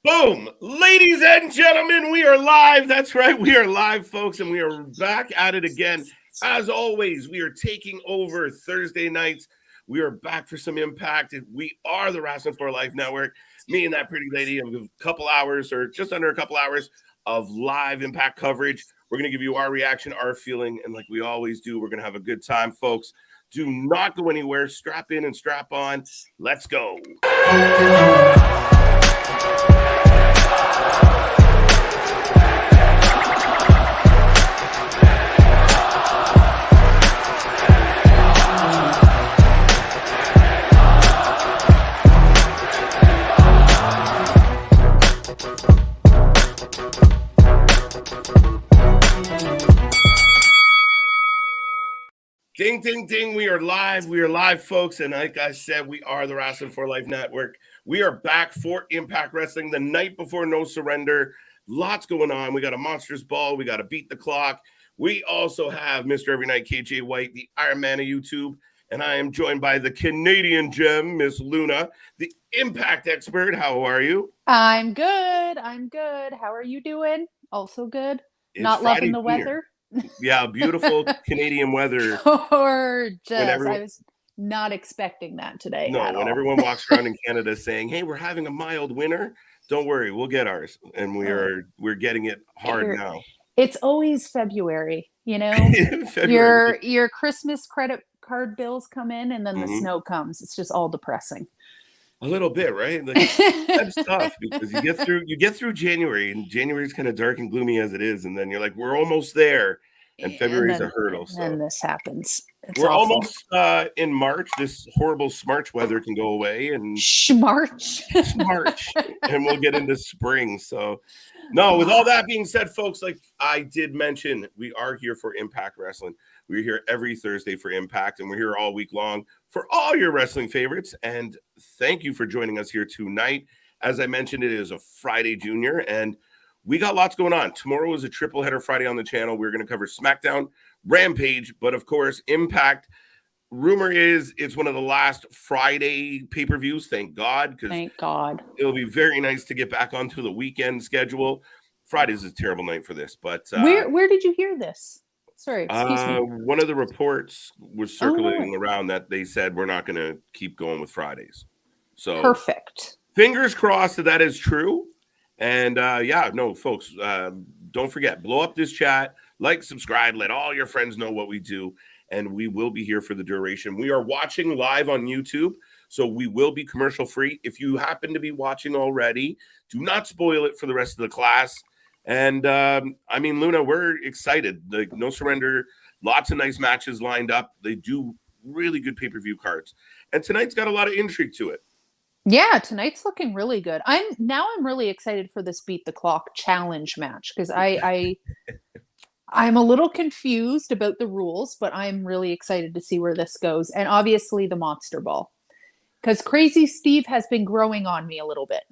Boom! Ladies and gentlemen, we are live. That's right. We are live, folks, and we are back at it again. As always, we are taking over Thursday nights. We are back for some impact. We are the Wrasslin for Life Network. Me and that pretty lady have a couple hours or just under a couple hours of live impact coverage. We're going to give you our reaction, our feeling, and like we always do, we're going to have a good time, folks. Do not go anywhere. Strap in and strap on. Let's go. Ding, ding, ding. We are live. We are live, folks. And like I said, we are the Wrasslin for Life Network. We are back for Impact Wrestling the night before No Surrender. Lots going on. We got a Monsters Ball. We got to beat the clock. We also have Mr. Every Night, KJ White, the Iron Man of YouTube. And I am joined by the Canadian gem, Miss Luna, the Impact expert. How are you? I'm good. How are you doing? Also good. It's Not Friday loving the weather. Yeah, beautiful Canadian weather. Gorgeous. I was not expecting that today. No, at when all. everyone walks around in Canada saying, "Hey, we're having a mild winter," don't worry, we'll get ours, and we're getting it hard now. It's always February, February. Your Christmas credit card bills come in, and then the snow comes. It's just all depressing. A little bit, right? Like, that's tough because you get through January, and January's kind of dark and gloomy as it is, and then you're like, we're almost there, and February's a hurdle. And then this happens. We're almost in March. This horrible Smarch weather can go away, and Smarch, and we'll get into spring. So, no. With all that being said, folks, like I did mention, we are here for Impact Wrestling. We're here every Thursday for Impact, and we're here all week long for all your wrestling favorites. And thank you for joining us here tonight. As I mentioned, it is a Friday Junior, and we got lots going on. Tomorrow is a triple header Friday on the channel. We're going to cover SmackDown, Rampage, but of course, Impact. Rumor is it's one of the last Friday pay-per-views. Thank God. Thank God. It'll be very nice to get back onto the weekend schedule. Friday's a terrible night for this, but where did you hear this? Sorry, excuse me. One of the reports was circulating around that they said we're not going to keep going with Fridays. So perfect. Fingers crossed that is true. And folks, don't forget, blow up this chat, like, subscribe, let all your friends know what we do, and we will be here for the duration. We are watching live on YouTube, so we will be commercial free. If you happen to be watching already, do not spoil it for the rest of the class. And Luna, we're excited. The No Surrender, lots of nice matches lined up. They do really good pay-per-view cards, and tonight's got a lot of intrigue to it. Yeah, tonight's looking really good. I'm really excited for this Beat the Clock challenge match because I'm a little confused about the rules, but I'm really excited to see where this goes. And obviously the Monster Ball, because Crazy Steve has been growing on me a little bit.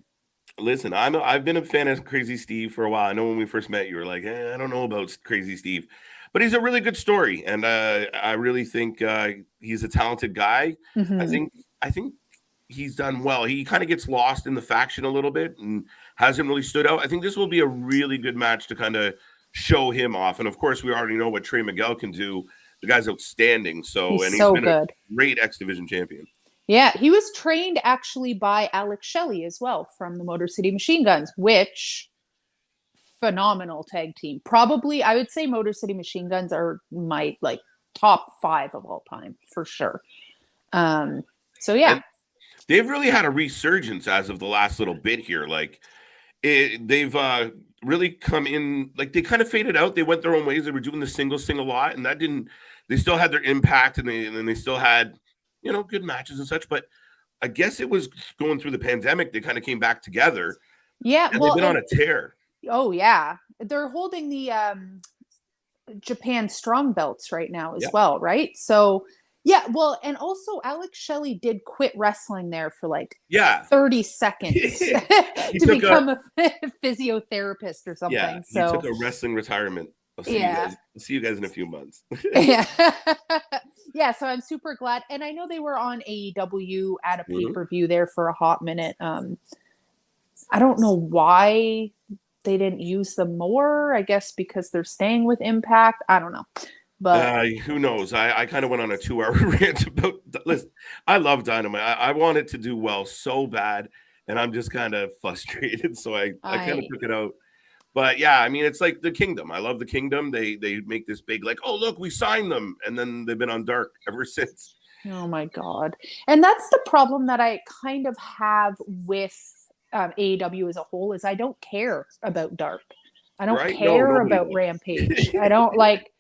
Listen, I've been a fan of Crazy Steve for a while. I know when we first met, you were like, I don't know about Crazy Steve, but he's a really good story, and I really think he's a talented guy. Mm-hmm. I think he's done well. He kind of gets lost in the faction a little bit and hasn't really stood out. I think this will be a really good match to kind of show him off. And of course, we already know what Trey Miguel can do. The guy's outstanding. He's so been good. A great X Division champion. Yeah, he was trained actually by Alex Shelley as well from the Motor City Machine Guns, which phenomenal tag team. Probably, I would say Motor City Machine Guns are my top 5 of all time for sure. So yeah. And they've really had a resurgence as of the last little bit here. They've really come in, they kind of faded out. They went their own ways. They were doing the single a lot, and that didn't. They still had their impact, and they still had good matches and such. But I guess it was going through the pandemic. They kind of came back together. Yeah, they've been on a tear. Oh yeah, they're holding the Japan Strong belts right now as well, right? So. Yeah, well, and also Alex Shelley did quit wrestling there for 30 seconds to become a physiotherapist or something. Yeah, he took a wrestling retirement. I'll see you guys in a few months. Yeah. Yeah, so I'm super glad. And I know they were on AEW at a pay-per-view there for a hot minute. I don't know why they didn't use them more. I guess because they're staying with Impact. I don't know. But who knows? I kind of went on a 2-hour rant about. Listen, I love Dynamite. I want it to do well so bad, and I'm just kind of frustrated. So I kind of took it out. But yeah, I mean, it's like the Kingdom. I love the Kingdom. They make this big like, oh look, we signed them, and then they've been on dark ever since. Oh my God. And that's the problem that I kind of have with AEW as a whole is I don't care about dark. I don't care about Rampage. I don't like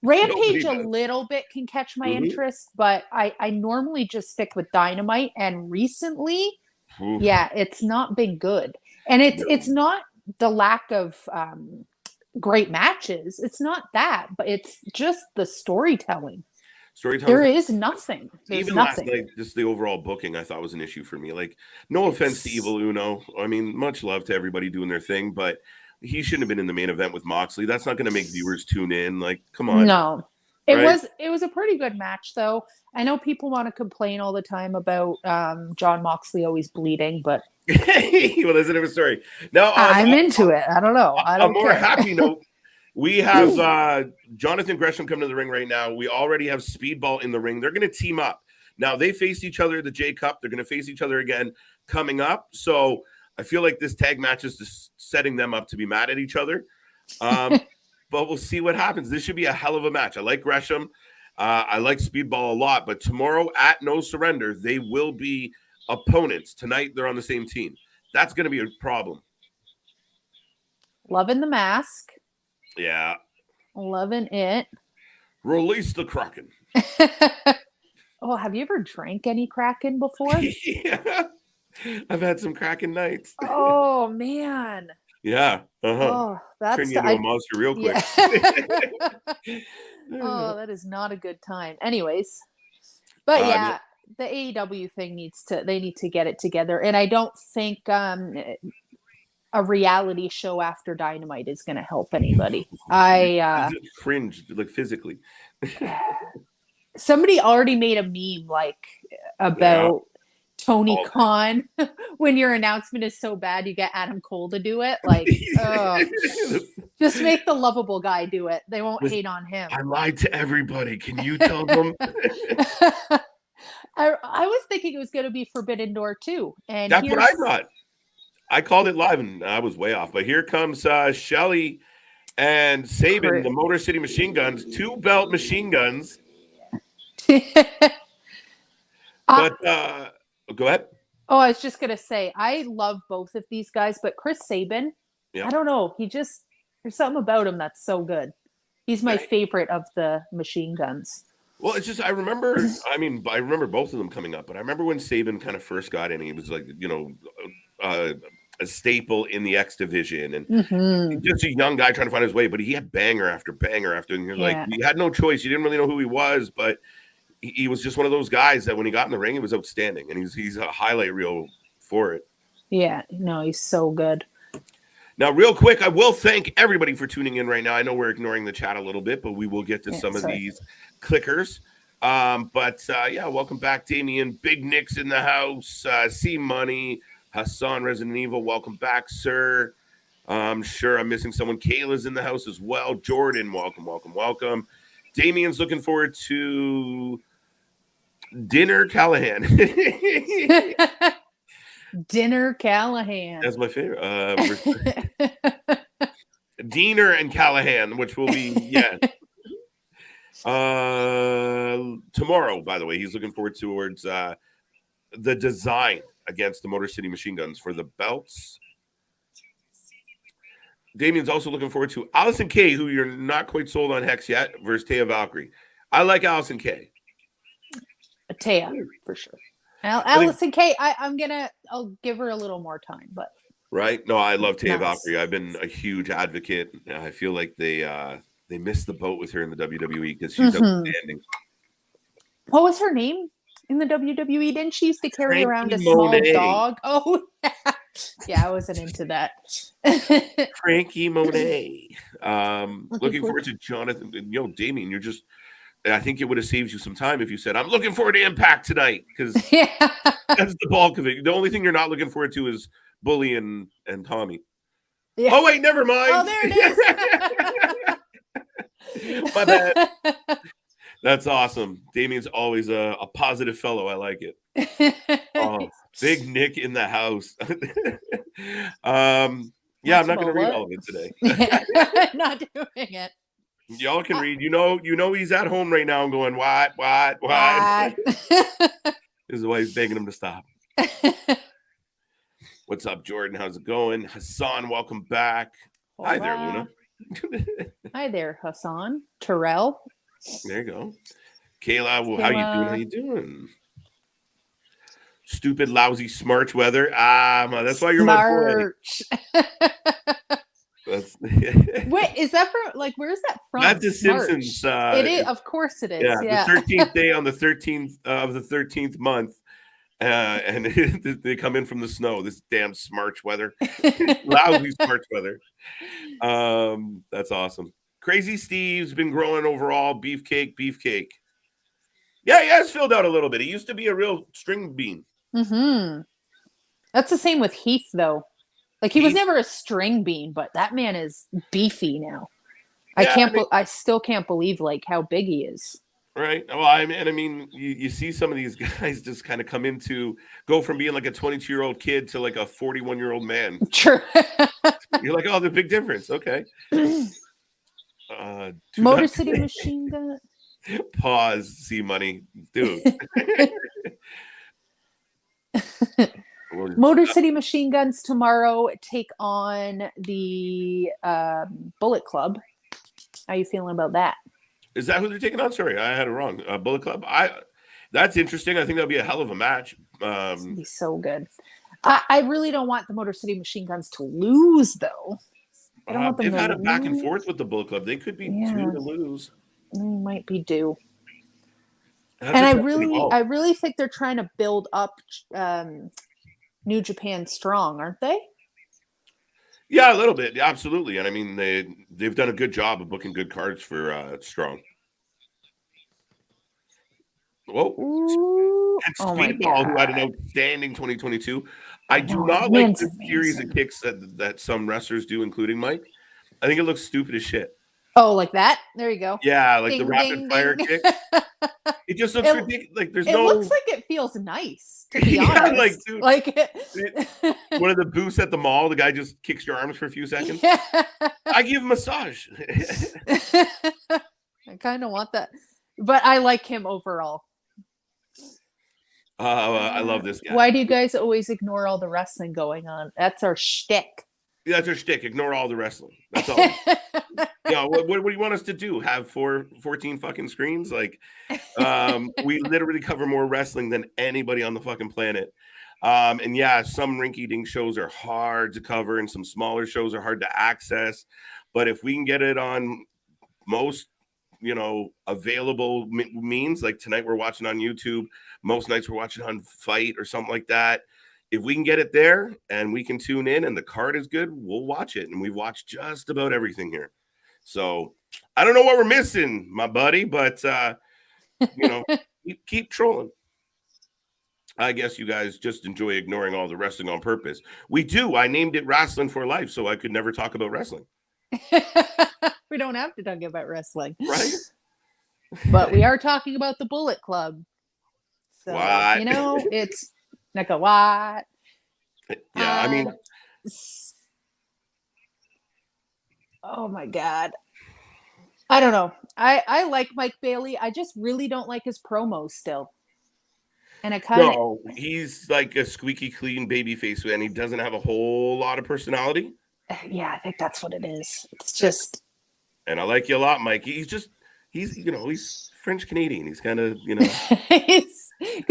Rampage a little bit can catch my interest, but I normally just stick with Dynamite. And recently, yeah, it's not been good. And it's not the lack of great matches. It's not that, but it's just the storytelling. There is nothing. There's even nothing. Last night, just the overall booking, I thought was an issue for me. Like, no offense to Evil Uno. I mean, much love to everybody doing their thing, but he shouldn't have been in the main event with Moxley. That's not going to make viewers tune in. Like, come on. No, it was a pretty good match, though. I know people want to complain all the time about John Moxley always bleeding, but well, that's a different story. Now I'm into it. I don't know. I don't a more care. happy note. We have Jonathan Gresham coming to the ring right now. We already have Speedball in the ring. They're going to team up. Now, they faced each other at the J Cup. They're going to face each other again coming up. So I feel like this tag match is just setting them up to be mad at each other. But we'll see what happens. This should be a hell of a match. I like Gresham. I like Speedball a lot. But tomorrow at No Surrender, they will be opponents. Tonight, they're on the same team. That's going to be a problem. Loving the mask. Yeah. Loving it. Release the Kraken. Oh, have you ever drank any Kraken before? Yeah. I've had some Kraken nights. Oh, man. Yeah. Oh, that's turn you into a monster real quick. Yeah. Oh, that is not a good time. Anyways. But yeah, the AEW thing they need to get it together. And I don't think a reality show after Dynamite is going to help anybody. I cringe, like physically. Somebody already made a meme like about Tony Khan. When your announcement is so bad, you get Adam Cole to do it. Like, just make the lovable guy do it. They won't hate on him. I lied to everybody. Can you tell them? I was thinking it was going to be Forbidden Door too, and that's what I thought. I called it live, and I was way off. But here comes Shelly and Sabin, the Motor City Machine Guns, 2-belt machine guns. But go ahead. Oh, I was just going to say, I love both of these guys, but Chris Sabin, I don't know. There's something about him that's so good. He's my favorite of the machine guns. Well, it's just I remember both of them coming up, but I remember when Sabin kind of first got in, he was like, a staple in the X division, and just a young guy trying to find his way. But he had banger after banger after, and you're like, you had no choice. You didn't really know who he was, but he was just one of those guys that when he got in the ring, he was outstanding, and he's a highlight reel for it. Yeah, no, he's so good. Now, real quick, I will thank everybody for tuning in right now. I know we're ignoring the chat a little bit, but we will get to some of these clickers. Welcome back, Damien. Big Nick's in the house. C Money, Hassan, Resident Evil. Welcome back, sir. I'm sure I'm missing someone. Kayla's in the house as well. Jordan, welcome. Damien's looking forward to Dinner Callahan. Dinner Callahan. That's my favorite. Diener and Callahan, which will be tomorrow, by the way. He's looking forward towards the design against the Motor City Machine Guns for the belts. Damien's also looking forward to Allison Kay, who you're not quite sold on Hex yet, versus Taya Valkyrie. I like Allison Kay. Taya, for sure. Allison Kay, I'll give her a little more time, but right. No, I love Taya Valkyrie. I've been a huge advocate. I feel like they missed the boat with her in the WWE because she's outstanding. What was her name in the WWE? Didn't she used to carry around a small dog? Oh, yeah, I wasn't into that. Frankie Monet. Looking forward to Jonathan. Damien, I think it would have saved you some time if you said, I'm looking forward to Impact tonight, because that's the bulk of it. The only thing you're not looking forward to is Bully and Tommy. Yeah. Oh wait, never mind. Oh, there it is. My bad. That's awesome. Damien's always a positive fellow. I like it. Oh, big Nick in the house. Yeah, I'm not going to read all of it today. Not doing it. Y'all can read. You know, he's at home right now and going, what? This is why he's begging him to stop. What's up, Jordan? How's it going? Hassan, welcome back. Hola. Hi there, Luna. Hi there, Hassan. Terrell. There you go. Kayla, well, how you doing? Stupid, lousy, smart weather. That's why you're my boy. Wait, is that from, like, where's that from? That's the Simpsons. It is, of course it is. Yeah. The 13th day on the 13th of the 13th month. And they come in from the snow. This damn smarch weather. Lousy smarch weather. That's awesome. Crazy Steve's been growing overall. Beefcake. Yeah, he has filled out a little bit. He used to be a real string bean. Mm-hmm. That's the same with Heath, though. Like, he was never a string bean, but that man is beefy now. Yeah, I still can't believe, like, how big he is. Right. Well, I mean, you see some of these guys just kind of go from being like a 22-year-old kid to like a 41-year-old man. True. You're like, oh, the big difference. Okay. Motor City Machine Gun. Pause. See money, dude. Motor City Machine Guns tomorrow take on the Bullet Club. How are you feeling about that? Is that who they're taking on? Sorry, I had it wrong. Bullet Club. That's interesting. I think that'll be a hell of a match. It's gonna be so good. I really don't want the Motor City Machine Guns to lose, though. I don't want them they've had a back and forth with the Bullet Club. They could be due to lose. They might be due. And I really think they're trying to build up New Japan Strong, aren't they? Yeah, a little bit, absolutely. And I mean, they've done a good job of booking good cards for Strong. Whoa! And Speedball, who had an outstanding 2022. I do not like the series of kicks that some wrestlers do, including Mike. I think it looks stupid as shit. Oh, like that? There you go. Yeah, like the rapid fire kick. It just looks ridiculous. Like it looks like it feels nice, to be honest. Like, dude, one of the booths at the mall, the guy just kicks your arms for a few seconds. Yeah. I give him a massage. I kind of want that, but I like him overall. I love this guy. Why do you guys always ignore all the wrestling going on? That's our shtick. Yeah, that's our shtick. Ignore all the wrestling. That's all. Yeah, what do you want us to do? Have 14 fucking screens? Like, we literally cover more wrestling than anybody on the fucking planet. And yeah, some rinky-dink shows are hard to cover, and some smaller shows are hard to access. But if we can get it on most, available means, like tonight we're watching on YouTube, most nights we're watching on Fight or something like that. If we can get it there and we can tune in and the card is good, we'll watch it. And we've watched just about everything here. So I don't know what we're missing, my buddy, but keep trolling. I guess you guys just enjoy ignoring all the wrestling on purpose. We do. I named it Wrasslin for Life, so I could never talk about wrestling. We don't have to talk about wrestling. Right? But we are talking about the Bullet Club. So, what? It's like a what? Yeah, I mean... Oh my God. I don't know. I like Mike Bailey. I just really don't like his promos still. And No, he's like a squeaky clean baby face, and he doesn't have a whole lot of personality. Yeah, I think that's what it is. It's just... And I like you a lot, Mike. He's French Canadian. He's kind of,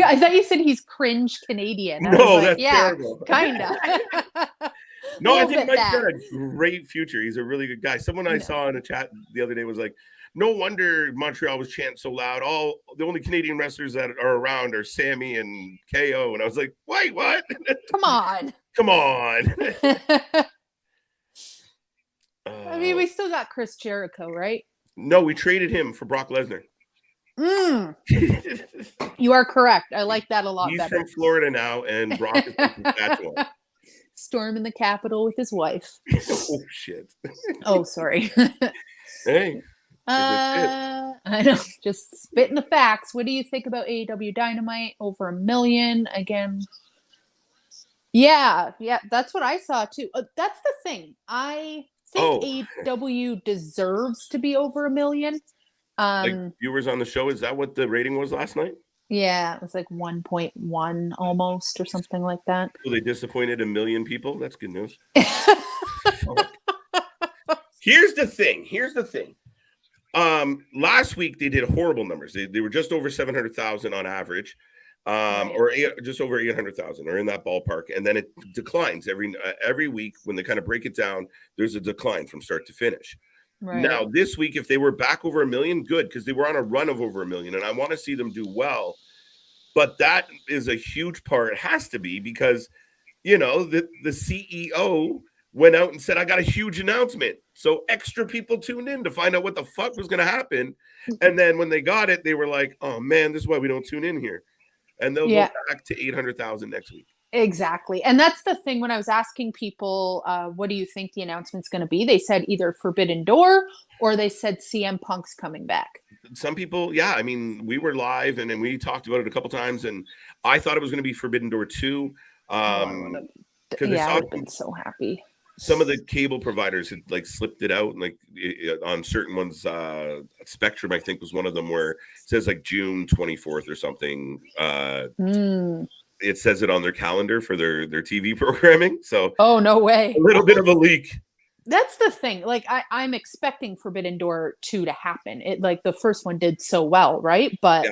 I thought you said he's cringe Canadian. No, that's terrible. Kind of. No, I think Mike's got a great future. He's a really good guy. Someone I saw in a chat the other day was like, no wonder Montreal was chanting so loud. The only Canadian wrestlers that are around are Sammy and KO. And I was like, wait, what? Come on. Come on. I mean, we still got Chris Jericho, right? No, we traded him for Brock Lesnar. You are correct. I like that a lot better. He's from Florida now, and Brock is from Saskatchewan. storming the Capitol with his wife. Oh shit. Oh, sorry. Hey. I know, just spitting the facts. What do you think about AEW Dynamite? Over 1 million again. Yeah, that's what I saw too. That's the thing. I think AEW deserves to be over 1 million. Like viewers on the show, is that what the rating was last night? Yeah, it was like 1.1 almost or something like that. So they disappointed 1 million people? That's good news. Here's the thing. Last week they did horrible numbers. They were just over 700,000 on average, or just over 800,000, or in that ballpark. And then it declines every week when they kind of break it down. There's a decline from start to finish. Right. Now this week, if they were back over 1 million, good, because they were on a run of over 1 million, and I want to see them do well. But that is a huge part. It has to be, because the CEO went out and said, I got a huge announcement. So extra people tuned in to find out what the fuck was going to happen. And then when they got it, they were like, oh man, this is why we don't tune in here. And they'll go back to 800,000 next week. Exactly. And that's the thing. When I was asking people, what do you think the announcement's going to be? They said either Forbidden Door, or they said CM Punk's coming back. Some people, yeah. I mean, we were live and then we talked about it a couple times, and I thought it was going to be Forbidden Door 2. I would have been so happy. Some of the cable providers had like slipped it out, and like on certain ones, Spectrum, I think, was one of them, where it says like June 24th or something. It says it on their calendar for their TV programming. So, oh, no way. A little bit of a leak. That's the thing. Like I'm expecting Forbidden Door 2 to happen. It, like, the first one did so well, right? But yeah.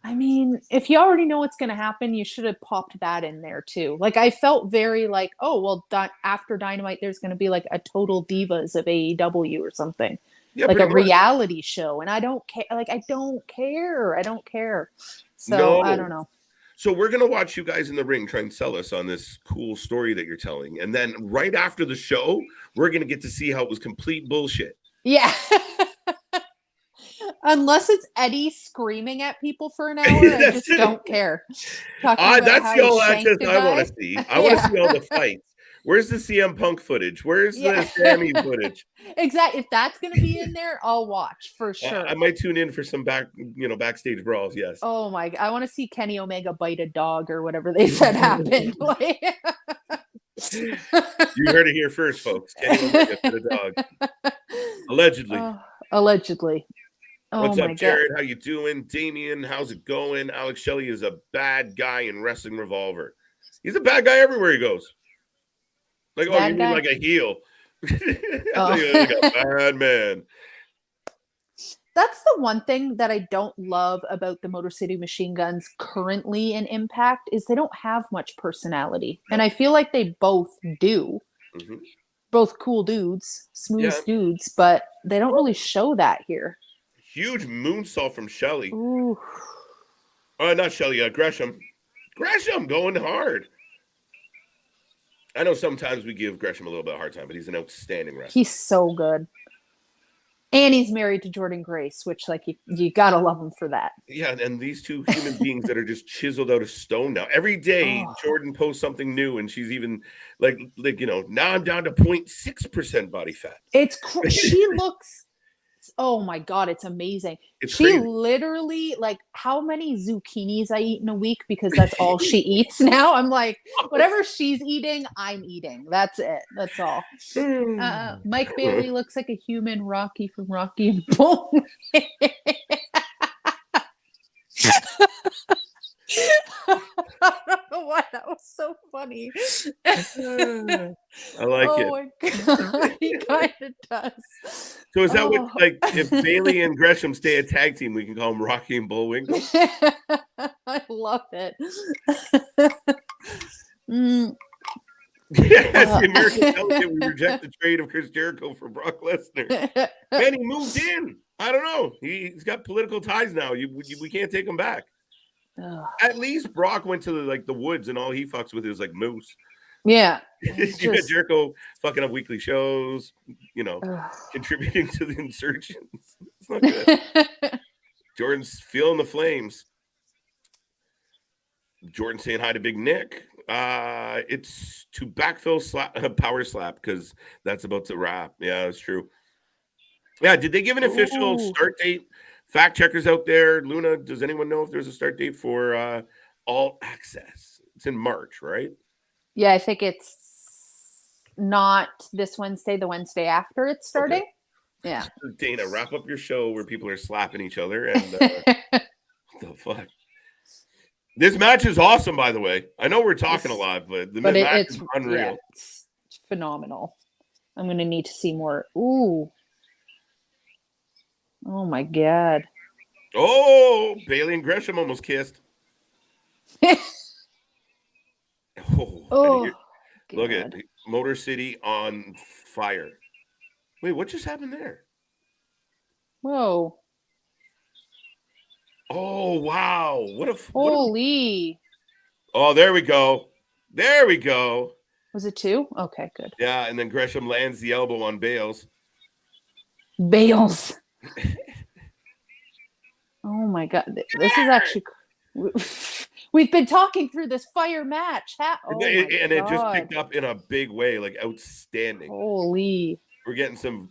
I mean, if you already know what's going to happen, you should have popped that in there too. Like, I felt very like, oh, well, after Dynamite, there's going to be like a Total Divas of AEW or something, like a reality show. And I don't care. Like, I don't care. So I don't know. So we're going to watch you guys in the ring try and sell us on this cool story that you're telling. And then right after the show, we're going to get to see how it was complete bullshit. Yeah. Unless it's Eddie screaming at people for an hour, I just don't care. That's the all access I want to see. I want to see all the fights. Where's the CM Punk footage? Where's the Sammy footage? Exactly. If that's going to be in there, I'll watch for sure. I might tune in for some backstage brawls. Yes. Oh my! I want to see Kenny Omega bite a dog or whatever they said happened. You heard it here first, folks. Kenny Omega bit a dog. Allegedly. Allegedly. What's up, Jared? How you doing? Damien, how's it going? Alex Shelley is a bad guy in Wrestling Revolver. He's a bad guy everywhere he goes. Like, you mean like a heel? Like a bad man. That's the one thing that I don't love about the Motor City Machine Guns currently in Impact, is they don't have much personality. And I feel like they both do. Mm-hmm. Both cool dudes, smooth dudes, but they don't really show that here. Huge moonsault from Shelley. Ooh. Not Shelley, Gresham. Gresham going hard. I know sometimes we give Gresham a little bit of a hard time, but he's an outstanding wrestler. He's so good. And he's married to Jordan Grace, which, like, you gotta love him for that. Yeah, and these two human beings that are just chiseled out of stone now. Every day, Jordan posts something new, and she's even like now I'm down to 0.6% body fat. She looks. Oh my God, it's amazing. She crazy. Literally, like, how many zucchinis I eat in a week, because that's all she eats now. I'm like, whatever she's eating, I'm eating. That's it. That's all. Mike Bailey looks like a human Rocky from Rocky and Bullwinkle. I don't know why that was so funny. I like it. Oh my God, he kind of does. So is that what, like, if Bailey and Gresham stay a tag team, we can call them Rocky and Bullwinkle? I love it. Yes, the American Delegate, we reject the trade of Chris Jericho for Brock Lesnar. Man, he moved in. I don't know. He's got political ties now. We can't take him back. At least Brock went to the woods, and all he fucks with is like moose. Yeah. You got Jericho fucking up weekly shows, contributing to the insurgents. It's not good. Jordan's feeling the flames. Jordan saying hi to Big Nick. It's to backfill power slap because that's about to wrap. Yeah, that's true. Yeah, did they give an official Ooh. start date? Fact checkers out there, Luna, does anyone know if there's a start date for all access? It's in March, right? Yeah, I think it's not this Wednesday, the Wednesday after it's Okay. starting. Yeah. Dana, wrap up your show where people are slapping each other and what the fuck? This match is awesome, by the way. I know we're talking a lot, but the match is unreal. It's phenomenal. I'm gonna need to see more. Ooh. Oh my god. Oh, Bailey and Gresham almost kissed. Oh, look at God. Motor City on fire. Wait, what just happened there? Whoa. Oh wow! Holy. Oh, there we go. There we go. Was it 2? Okay, good. Yeah, and then Gresham lands the elbow on Bales. Bales. Oh my god. This is actually we've been talking through this fire match. Oh my and it just god. picked up in a big way, like outstanding. Holy. We're getting some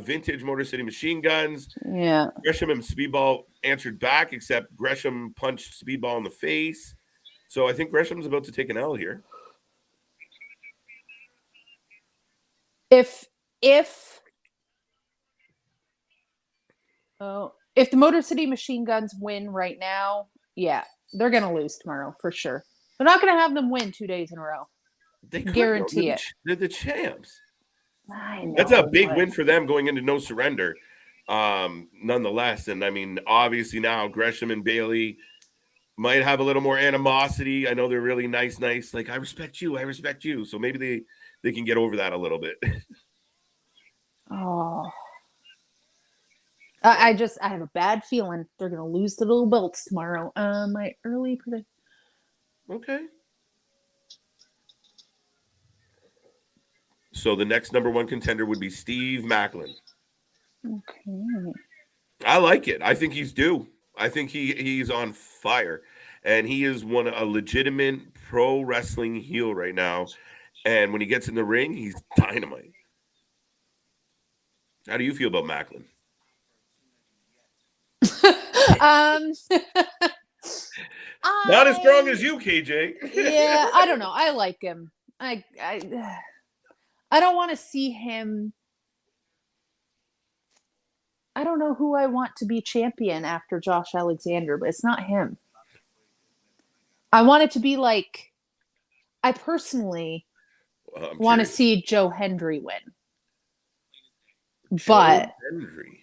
vintage Motor City machine guns. Yeah. Gresham and Speedball answered back, except Gresham punched Speedball in the face. So I think Gresham's about to take an L here. If the Motor City machine guns win right now, yeah, they're gonna lose tomorrow for sure. They're not gonna have them win 2 days in a row. They guarantee it. They're the champs. I know, that's a big win for them going into no surrender. Nonetheless, and I mean, obviously now Gresham and Bailey might have a little more animosity. I know they're really nice. Like, I respect you. So maybe they can get over that a little bit. Oh. I have a bad feeling they're going to lose the little belts tomorrow. My early prediction. Okay. So the next number 1 contender would be Steve Macklin. Okay. I like it. I think he's due. I think he's on fire. And he is a legitimate pro wrestling heel right now. And when he gets in the ring, he's dynamite. How do you feel about Macklin? Not as strong as you, KJ. Yeah, I don't know. I like him. I don't want to see him. I don't know who I want to be champion after Josh Alexander, but it's not him. I want it to be like, I personally want to see Joe Hendry win. But Hendry.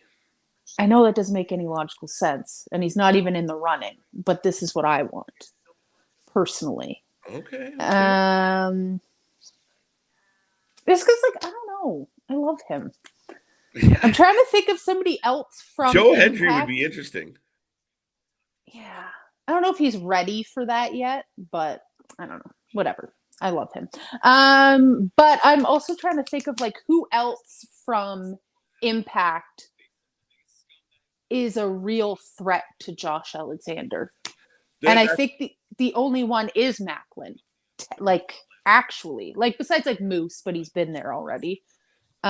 I know that doesn't make any logical sense, and he's not even in the running, but this is what I want, personally. Okay. It's because, like, I don't know. I love him. Yeah. I'm trying to think of somebody else from Joe Hendry would be interesting. Yeah. I don't know if he's ready for that yet, but I don't know. Whatever. I love him. But I'm also trying to think of, like, who else from Impact is a real threat to Josh Alexander. And I think the only one is Macklin. Like, actually. Like, besides, like, Moose, but he's been there already. Who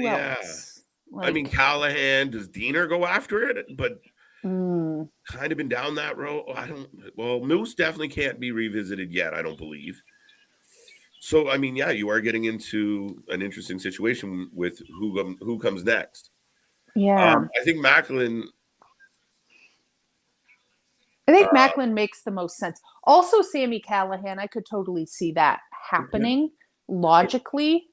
else? Like, I mean, Callahan, does Diener go after it? But kind of been down that road. Moose definitely can't be revisited yet, I don't believe. So, I mean, yeah, you are getting into an interesting situation with who comes next. Yeah. I think Macklin. Macklin makes the most sense. Also, Sami Callahan, I could totally see that happening logically.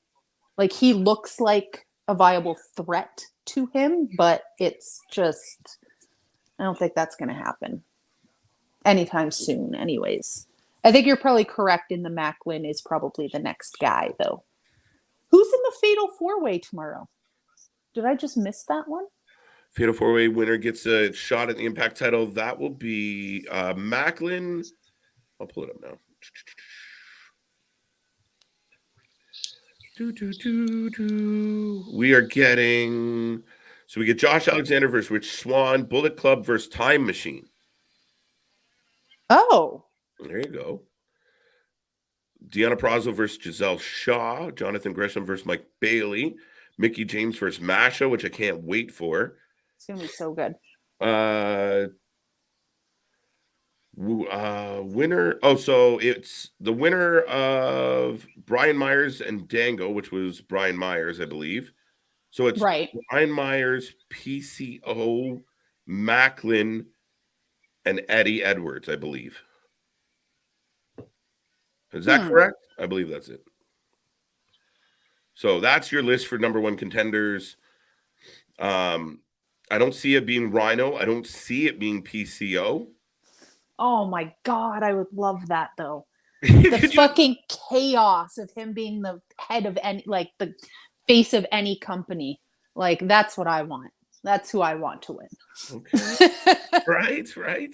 Like, he looks like a viable threat to him, but it's just, I don't think that's going to happen anytime soon, anyways. I think you're probably correct in the Macklin is probably the next guy, though. Who's in the Fatal 4-Way tomorrow? Did I just miss that one? Fatal 4-Way winner gets a shot at the Impact title. That will be Macklin. I'll pull it up now. We are getting. So we get Josh Alexander versus Rich Swann, Bullet Club versus Time Machine. Oh. There you go. Deanna Prazo versus Giselle Shaw. Jonathan Gresham versus Mike Bailey. Mickey James versus Masha, which I can't wait for. It's gonna be so good. Winner. Oh, so it's the winner of Brian Myers and Dango, which was Brian Myers, I believe. So it's Right. Brian Myers, PCO, Macklin, and Eddie Edwards, I believe. Is that correct? I believe that's it. So that's your list for number one contenders. I don't see it being Rhino. I don't see it being PCO. Oh my God, I would love that though. The fucking chaos of him being the head of any, like the face of any company. Like that's what I want. That's who I want to win. Okay. Right.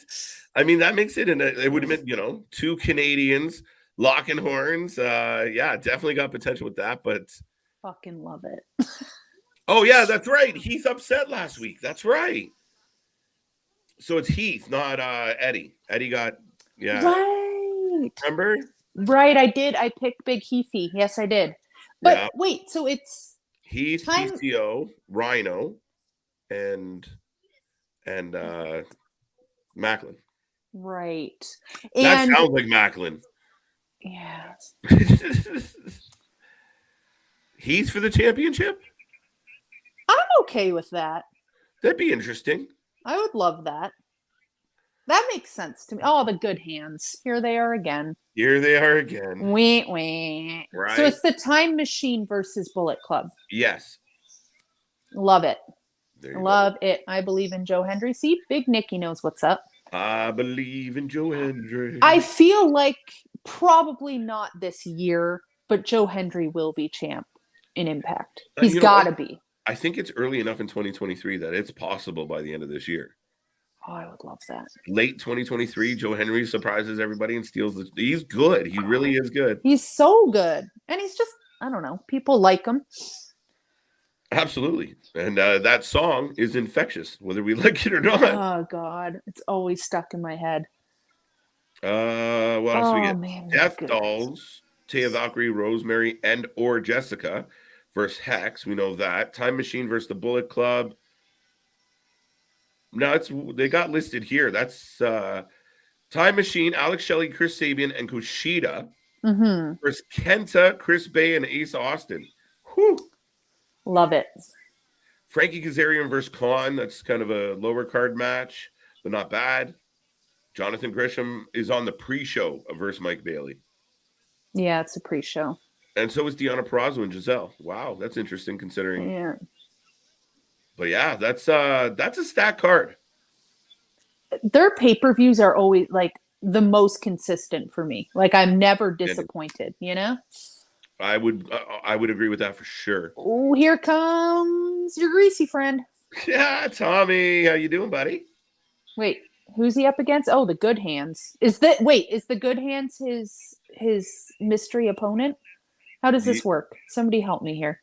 I mean, that makes it, it would have been, 2 Canadians locking horns. Yeah, definitely got potential with that, but fucking love it. Oh yeah, that's right. Heath upset last week. That's right. So it's Heath, not Eddie. Eddie got Right. Remember? Right, I did. I picked Big Heathy. Yes, I did. But wait, so it's Heath, PCO, Rhino, and Macklin. Right. That sounds like Macklin. Yeah. Heath for the championship? I'm okay with that. That'd be interesting. I would love that. That makes sense to me. Oh, the good hands. Here they are again. Wait. Right. So it's the Time Machine versus Bullet Club. Yes. Love it. Love it. I believe in Joe Hendry. See, Big Nicky knows what's up. I believe in Joe Hendry. I feel like probably not this year, but Joe Hendry will be champ in Impact. He's got to be. I think it's early enough in 2023 that it's possible by the end of this year. Oh, I would love that. Late 2023, Joe Hendry surprises everybody and steals the. He's good. He really is good. He's so good. And he's just, I don't know, people like him. Absolutely. And that song is infectious, whether we like it or not. Oh, God. It's always stuck in my head. What else do we get? Man, Death Dolls, Taya Valkyrie, Rosemary, and or Jessica versus Hex. We know that. Time Machine versus the Bullet Club. No, they got listed here. That's Time Machine, Alex Shelley, Chris Sabian, and Kushida versus Kenta, Chris Bay, and Ace Austin. Whew. Love it. Frankie Kazarian versus Khan. That's kind of a lower card match, but not bad. Jonathan Gresham is on the pre-show versus Mike Bailey. Yeah, it's a pre-show. And so is Deanna Purrazzo and Giselle. Wow, that's interesting considering. Yeah. But yeah, that's a stacked card. Their pay-per-views are always like the most consistent for me. Like I'm never disappointed, I would agree with that for sure. Oh, here comes your greasy friend. Yeah, Tommy, how you doing, buddy? Wait, who's he up against? Oh, the Good Hands. Is the Good Hands his mystery opponent? How does this work? Somebody help me here.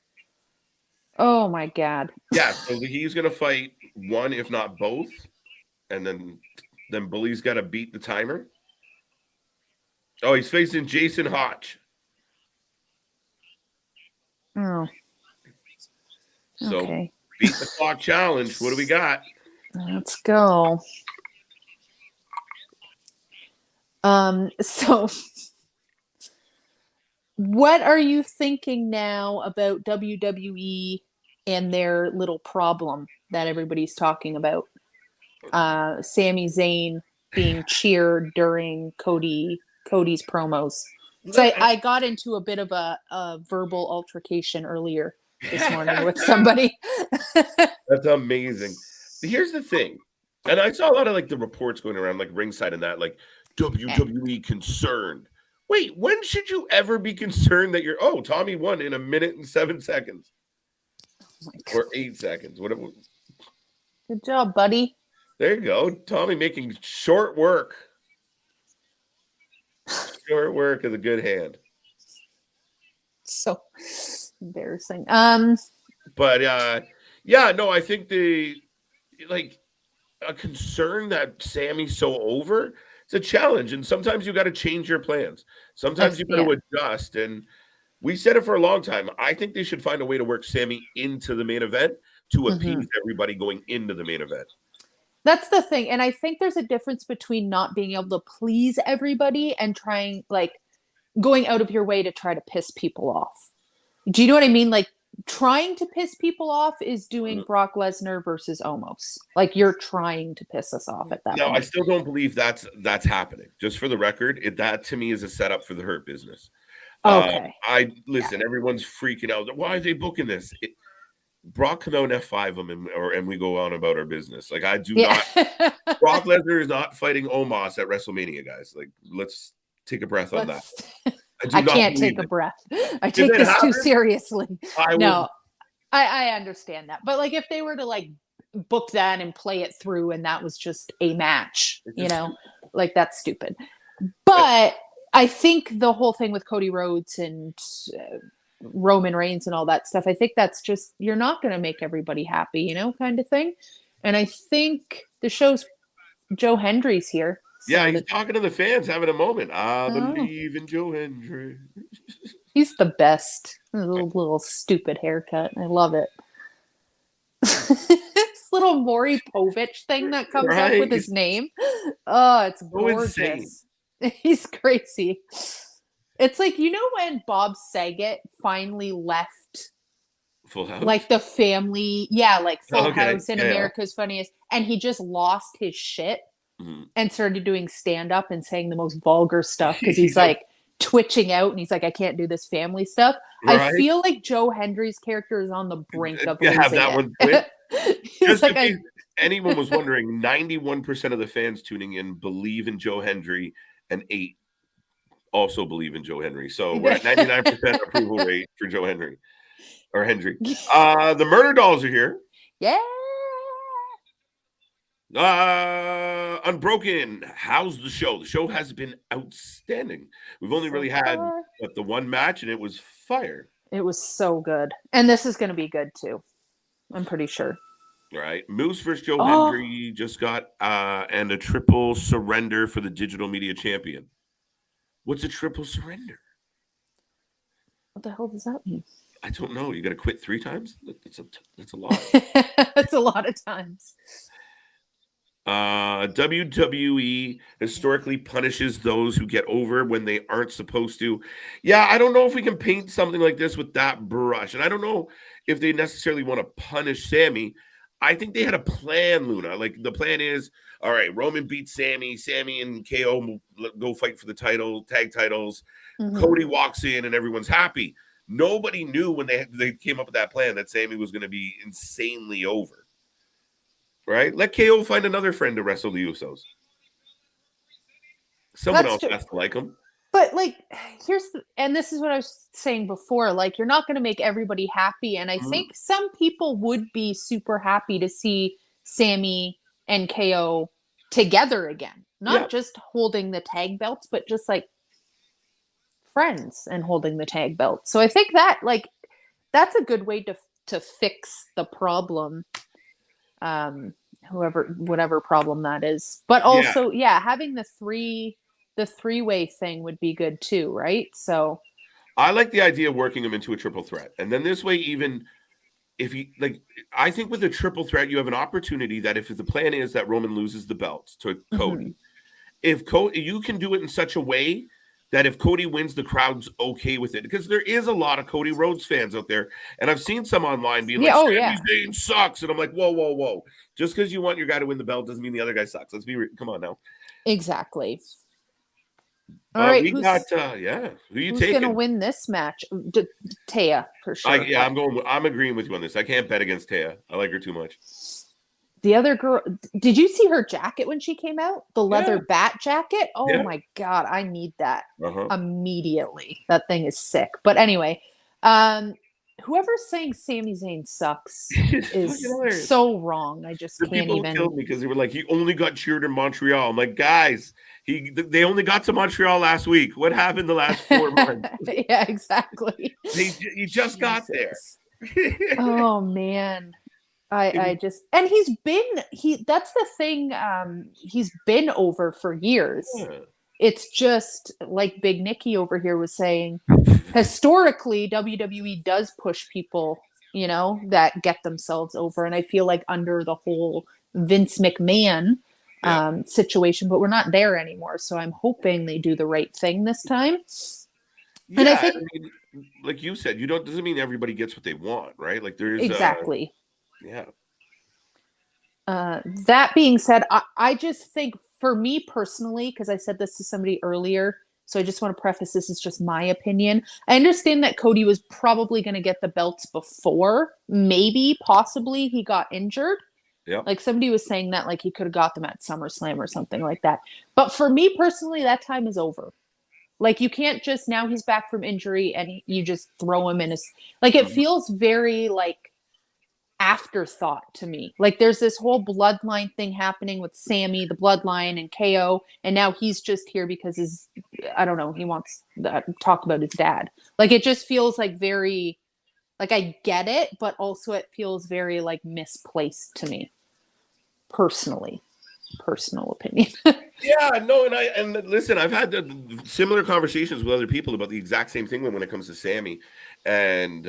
Oh my God. Yeah, so he's gonna fight one, if not both, and then Bully's got to beat the timer. Oh, he's facing Jason Hotch. Oh. So okay. Beat the clock challenge. What do we got? Let's go. So what are you thinking now about WWE and their little problem that everybody's talking about? Sami Zayn being cheered during Cody's promos. So I got into a bit of a verbal altercation earlier this morning with somebody. That's amazing. Here's the thing. And I saw a lot of like the reports going around like ringside and that like WWE concerned. Wait, when should you ever be concerned that Tommy won in 1 minute and 7 seconds? Oh or 8 seconds, whatever. Good job, buddy. There you go. Tommy making short work. Short work is a good hand. So embarrassing. But yeah, no, I think a concern that Sammy's so over. it's a challenge, and sometimes you got to change your plans. Sometimes you got to adjust, and we said it for a long time. I think they should find a way to work Sammy into the main event to appease everybody going into the main event. That's the thing. And I think there's a difference between not being able to please everybody and trying, like, going out of your way to try to piss people off. Do you know what I mean? Like, trying to piss people off is doing Brock Lesnar versus Omos. Like, you're trying to piss us off at that point. I still don't believe that's happening. Just for the record, that to me is a setup for the Hurt Business. Okay. Everyone's freaking out. Why are they booking this? Brock come out and F5 them and we go on about our business. Like, I do not. Brock Lesnar is not fighting Omos at WrestleMania, guys. Like, let's take a breath on that. I can't take a breath. I take this too seriously. I understand that. But, like, if they were to, like, book that and play it through and that was just a match, like, that's stupid. But I think the whole thing with Cody Rhodes and Roman Reigns and all that stuff, I think that's just, you're not going to make everybody happy, kind of thing. And I think the show's Joe Hendry's here. So he's talking to the fans, having a moment. I believe in Joe Hendry. He's the best. Little stupid haircut. I love it. This little Maury Povich thing that comes up with his name. Oh, it's gorgeous. He's crazy. It's like, when Bob Saget finally left Full House? Like the family, like Full House and America's Funniest, and he just lost his shit and started doing stand-up and saying the most vulgar stuff because he's like twitching out and he's like, I can't do this family stuff. Right? I feel like Joe Hendry's character is on the brink of have that one quit. Just like, anyone was wondering, 91% of the fans tuning in believe in Joe Hendry and 8 also believe in Joe Hendry. So we're at 99% approval rate for Joe Hendry. Or Hendry. The Murder Dolls are here. Yeah. Unbroken. How's the show? The show has been outstanding. We've only really had the one match, and it was fire. It was so good. And this is going to be good, too. I'm pretty sure. All right. Moose versus Joe Hendry just got and a triple surrender for the digital media champion. What's a triple surrender? What the hell does that mean? I don't know. You got to quit 3 times? That's a lot. That's a lot of times. WWE historically punishes those who get over when they aren't supposed to. Yeah, I don't know if we can paint something like this with that brush. And I don't know if they necessarily want to punish Sammy. I think they had a plan, Luna. Like, the plan is, all right, Roman beats Sammy. Sammy and KO will go fight for the title, tag titles. Cody walks in and everyone's happy. Nobody knew when they came up with that plan that Sammy was going to be insanely over. Right? Let KO find another friend to wrestle the Usos. Someone else has to like him. But, like, and this is what I was saying before, like, you're not going to make everybody happy. And I think some people would be super happy to see Sammy and KO together again. Not just holding the tag belts, but just, like, friends and holding the tag belt. So I think that, like, that's a good way to fix the problem. Whatever problem that is. But also, having the three-way thing would be good too, right? So I like the idea of working them into a triple threat. And then this way, even if you like, I think with a triple threat, you have an opportunity that if the plan is that Roman loses the belts to Cody, if you can do it in such a way that if Cody wins, the crowd's okay with it. Because there is a lot of Cody Rhodes fans out there. And I've seen some online being like, Sami Zayn sucks. And I'm like, whoa. Just because you want your guy to win the belt doesn't mean the other guy sucks. Come on now. Exactly. All right. Who you who's taking? Going to win this match? Taya, for sure. I'm agreeing with you on this. I can't bet against Taya. I like her too much. The other girl, did you see her jacket when she came out? The leather bat jacket? Oh my God, I need that immediately. That thing is sick. But anyway, whoever's saying Sami Zayn sucks is so wrong. I just can't even. People killed me because they were like, he only got cheered in Montreal. I'm like, guys, they only got to Montreal last week. What happened the last 4 months? Yeah, exactly. He just got there. Oh man. I just, and that's the thing. He's been over for years. Yeah. It's just like Big Nicky over here was saying, historically, WWE does push people, that get themselves over. And I feel like under the whole Vince McMahon situation, but we're not there anymore. So I'm hoping they do the right thing this time. And I Yeah, think, I mean, like you said, doesn't mean everybody gets what they want, right? Like there's exactly. yeah. That being said, I just think for me personally, because I said this to somebody earlier, so I just want to preface this is just my opinion. I understand that Cody was probably going to get the belts before, maybe, possibly he got injured. Yeah. Like somebody was saying that like he could have got them at SummerSlam or something like that. But for me personally, that time is over. Like you can't just, now he's back from injury and you just throw him in like it feels very like afterthought to me. Like there's this whole bloodline thing happening with Sammy, the bloodline, and KO, and now he's just here because I don't know, he wants to talk about his dad. Like it just feels like very, like I get it, but also it feels very like misplaced to me, personal opinion. Yeah, no, and listen, I've had similar conversations with other people about the exact same thing when it comes to Sammy and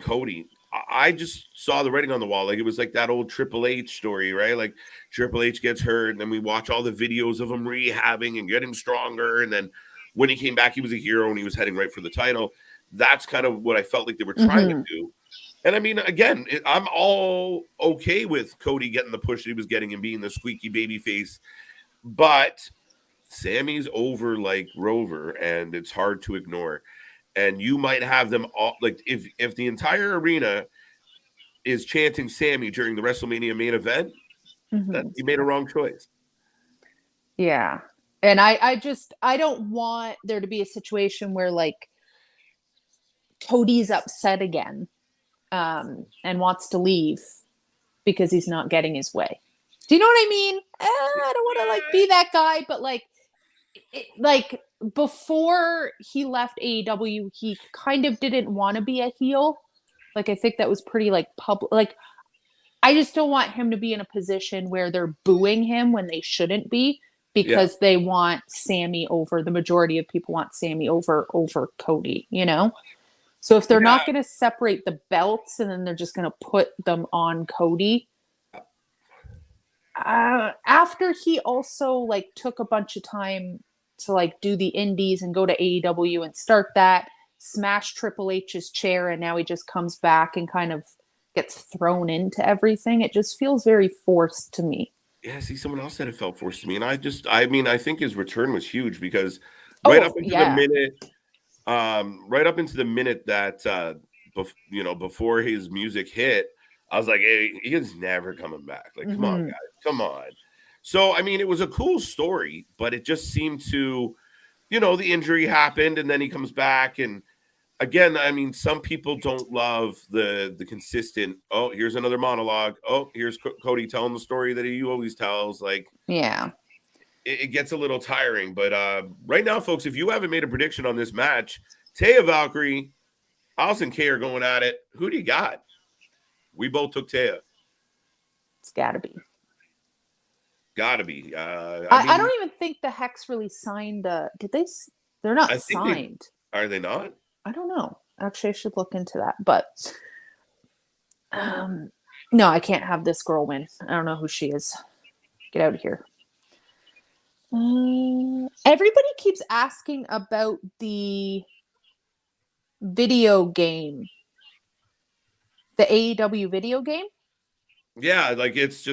Cody. I just saw the writing on the wall. Like it was like that old Triple H story, right? Like Triple H gets hurt, and then we watch all the videos of him rehabbing and getting stronger. And then when he came back, he was a hero and he was heading right for the title. That's kind of what I felt like they were trying to do. And I mean, again, I'm all okay with Cody getting the push that he was getting and being the squeaky baby face. But Sammy's over like Rover, and it's hard to ignore. And you might have them all, like if the entire arena is chanting Sammy during the WrestleMania main event, that you made a wrong choice. Yeah. And I don't want there to be a situation where like Cody's upset again and wants to leave because he's not getting his way. Do you know what I mean? I don't want to like be that guy, but like before he left AEW, he kind of didn't want to be a heel. Like I think that was pretty like public. Like I just don't want him to be in a position where they're booing him when they shouldn't be because they want Sammy over. The majority of people want Sammy over Cody, So if they're not going to separate the belts and then they're just going to put them on Cody, after he also like took a bunch of time to like do the indies and go to AEW and start that, smash Triple H's chair, and now he just comes back and kind of gets thrown into everything. It just feels very forced to me. Yeah, see, someone else said it felt forced to me, and I think his return was huge because right up into the minute that before his music hit, I was like, hey, he is never coming back. Like, come on, guys, come on. So, I mean, it was a cool story, but it just seemed to, the injury happened and then he comes back. And again, I mean, some people don't love the consistent, oh, here's another monologue. Oh, here's Cody telling the story that he always tells. Like, yeah, it gets a little tiring. But right now, folks, if you haven't made a prediction on this match, Taya Valkyrie, Allison Kay are going at it. Who do you got? We both took Taya. It's gotta be. Gotta be. I don't even think the Hex really signed. Did they? They're not signed. Are they not? I don't know. Actually, I should look into that. But no, I can't have this girl win. I don't know who she is. Get out of here. Everybody keeps asking about the video game. The AEW video game? Yeah, like it's.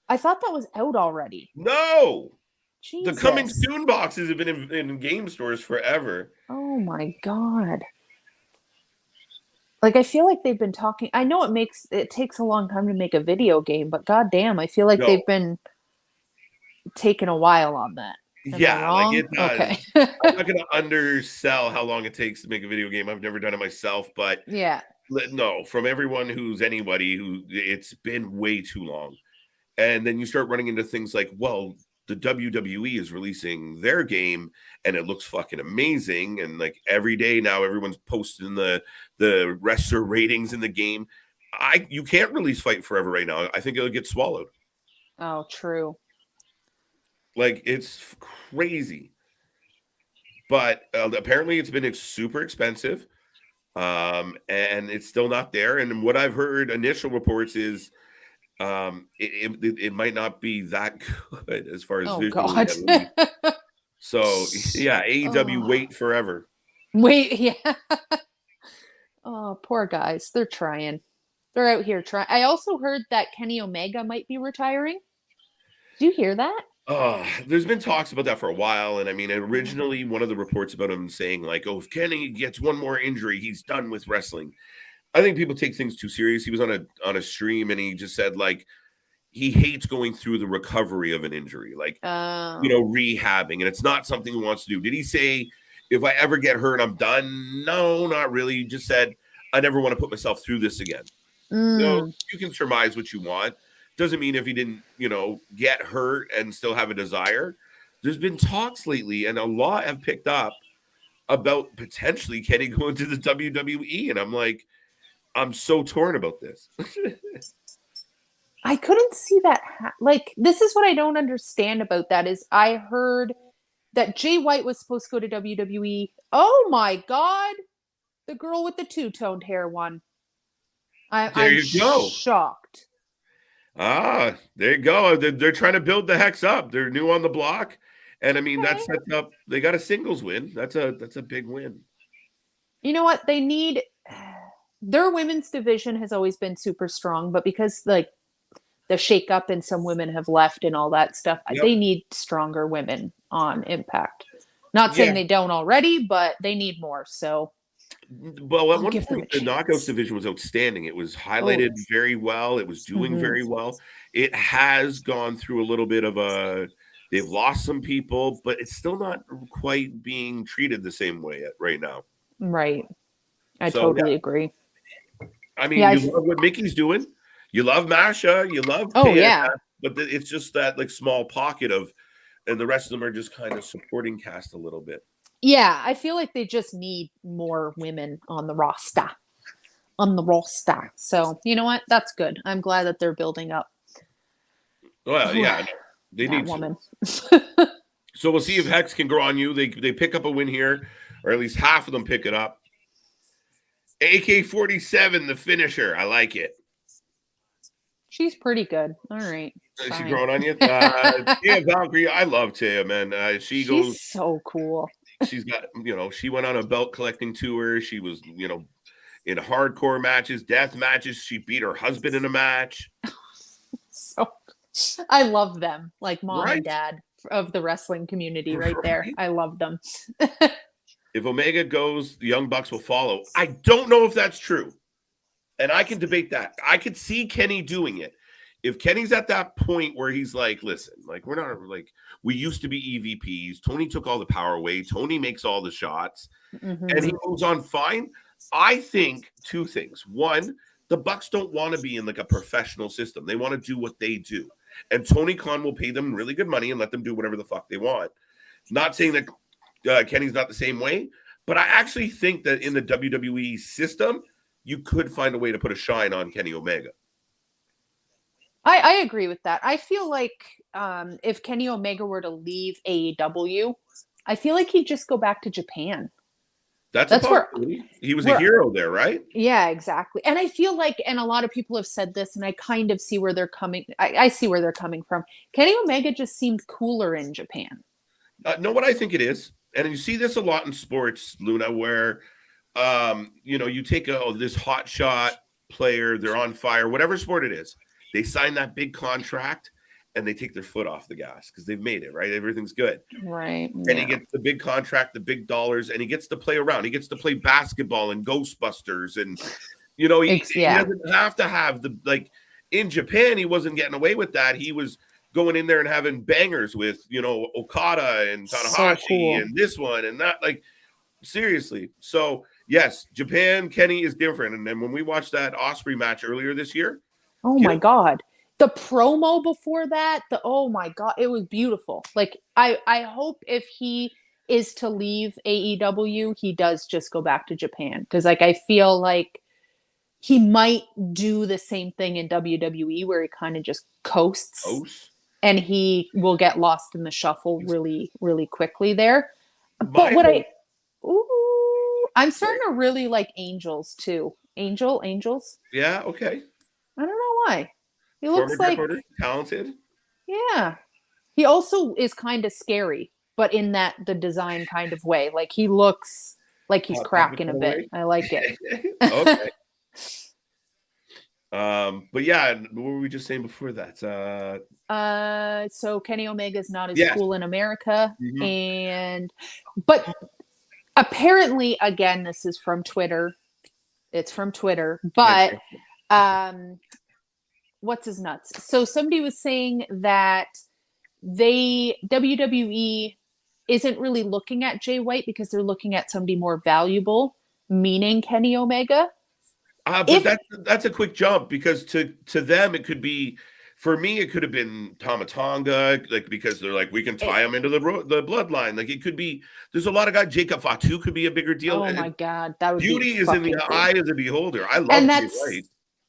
I thought that was out already. No. Jesus. The coming soon boxes have been in game stores forever. Oh my God. Like I feel like they've been talking. I know it takes a long time to make a video game, but goddamn, I feel like they've been taking a while on that. Yeah, like it does. Okay. I'm not gonna undersell how long it takes to make a video game. I've never done it myself, but yeah. No, from everyone who's anybody who it's been way too long. And then you start running into things like, well, the WWE is releasing their game and it looks fucking amazing. And like every day now, everyone's posting the wrestler ratings in the game. you can't release Fight Forever right now. I think it'll get swallowed. Oh, true. Like, it's crazy. But apparently it's been super expensive. And it's still not there. And what I've heard initial reports is it might not be that good as far as Oh visually God. at least. So yeah, AEW Oh. wait forever. Wait, yeah. Oh, poor guys. They're trying. They're out here trying. I also heard that Kenny Omega might be retiring. Did you hear that? There's been talks about that for a while, and I mean, Mm. originally one of the reports about him saying like, "Oh, if Kenny gets one more injury, he's done with wrestling." I think people take things too serious. He was on a stream and he just said like he hates going through the recovery of an injury, like Oh. rehabbing, and it's not something he wants to do. Did he say if I ever get hurt, I'm done? No, not really. He just said I never want to put myself through this again. Mm. You can surmise what you want. Doesn't mean if he didn't, get hurt and still have a desire. There's been talks lately, and a lot have picked up about potentially Kenny going to the WWE, and I'm like, I'm so torn about this. I couldn't see that. Like, this is what I don't understand about that is I heard that Jay White was supposed to go to WWE. Oh my God. The girl with the two-toned hair one. There I'm you go. shocked. There you go. They're trying to build the Hex up. They're new on the block, and I mean that Okay. sets up. They got a singles win. That's a big win. You know what? They need their women's division has always been super strong, but because like the shakeup and some women have left and all that stuff, Yep. they need stronger women on Impact. Not saying Yeah. they don't already, but they need more. So Well, at I'll one give them a point, the Knockouts chance. division was outstanding. It was Oh, highlighted very well. It was doing mm-hmm. very well. It has gone through a little bit of a. They've lost some people, but it's still not quite being treated the same way right now. Right. I So yeah, totally agree. I mean, Yeah. you love what Mickey's doing. You love Masha. You love Oh, yeah. but it's just that like small pocket of, and the rest of them are just kind of supporting cast a little bit. Yeah. I feel like they just need more women on the roster. On the roster. So, you know what? That's good. I'm glad that they're building up Well, yeah, they that need to. woman. So we'll see if Hex can grow on you. They pick up a win here, or at least half of them pick it up. AK-47, the finisher. I like it. She's pretty good. All right. Is she Fine. growing on you? Yeah, Valkyrie. I love Taya, man. She's so cool. She's got, she went on a belt collecting tour. She was, in hardcore matches, death matches. She beat her husband in a match. So I love them, like mom Right? and dad of the wrestling community right there. Right? I love them. If Omega goes, the Young Bucks will follow. I don't know if that's true. And I can debate that. I could see Kenny doing it. If Kenny's at that point where he's like, listen, like, we're not like, we used to be EVPs. Tony took all the power away. Tony makes all the shots. Mm-hmm. And he moves on fine. I think two things. One, the Bucks don't want to be in like a professional system. They want to do what they do. And Tony Khan will pay them really good money and let them do whatever the fuck they want. Not saying that Kenny's not the same way, but I actually think that in the WWE system, you could find a way to put a shine on Kenny Omega. I agree with that. I feel like if Kenny Omega were to leave AEW, I feel like he'd just go back to Japan. That's where he was a hero there, right? Yeah, exactly. And I feel like, and a lot of people have said this, and I kind of see where they're coming. I see where they're coming from. Kenny Omega just seemed cooler in Japan. Know what I think it is, and you see this a lot in sports, Luna, where you take this hot shot player, they're on fire, whatever sport it is, they sign that big contract and they take their foot off the gas because they've made it, right? Everything's good. Right. And he gets the big contract, the big dollars, and he gets to play around. He gets to play basketball and Ghostbusters. And, he doesn't have to have in Japan, he wasn't getting away with that. He was going in there and having bangers with, Okada and Tanahashi and this one and that. Like, seriously. So, yes, Japan, Kenny is different. And then when we watched that Osprey match earlier this year. Oh, my God. The promo before that, oh my God, it was beautiful. Like, I hope if he is to leave AEW, he does just go back to Japan. Because, like, I feel like he might do the same thing in WWE where he kind of just coasts and he will get lost in the shuffle really, really quickly there. But I'm starting to really like Angels too. Angels. Yeah, okay. I don't know why. He Former looks like reporter, talented. Yeah. He also is kind of scary, but in the design kind of way. Like he looks like he's cracking a bit. I like it. Okay. But yeah, what were we just saying before that? So Kenny Omega's not as Yes. cool in America. But apparently, again, this is from Twitter. It's from Twitter. But what's his nuts? So somebody was saying that WWE isn't really looking at Jay White because they're looking at somebody more valuable, meaning Kenny Omega. But that's a quick jump because to them it could be, for me it could have been Tama Tonga, like because they're like we can tie him into the bloodline. Like it could be, there's a lot of guys. Jacob Fatu could be a bigger deal. Oh my god, that would beauty be is in the cool. eye of the beholder. I love Jay White.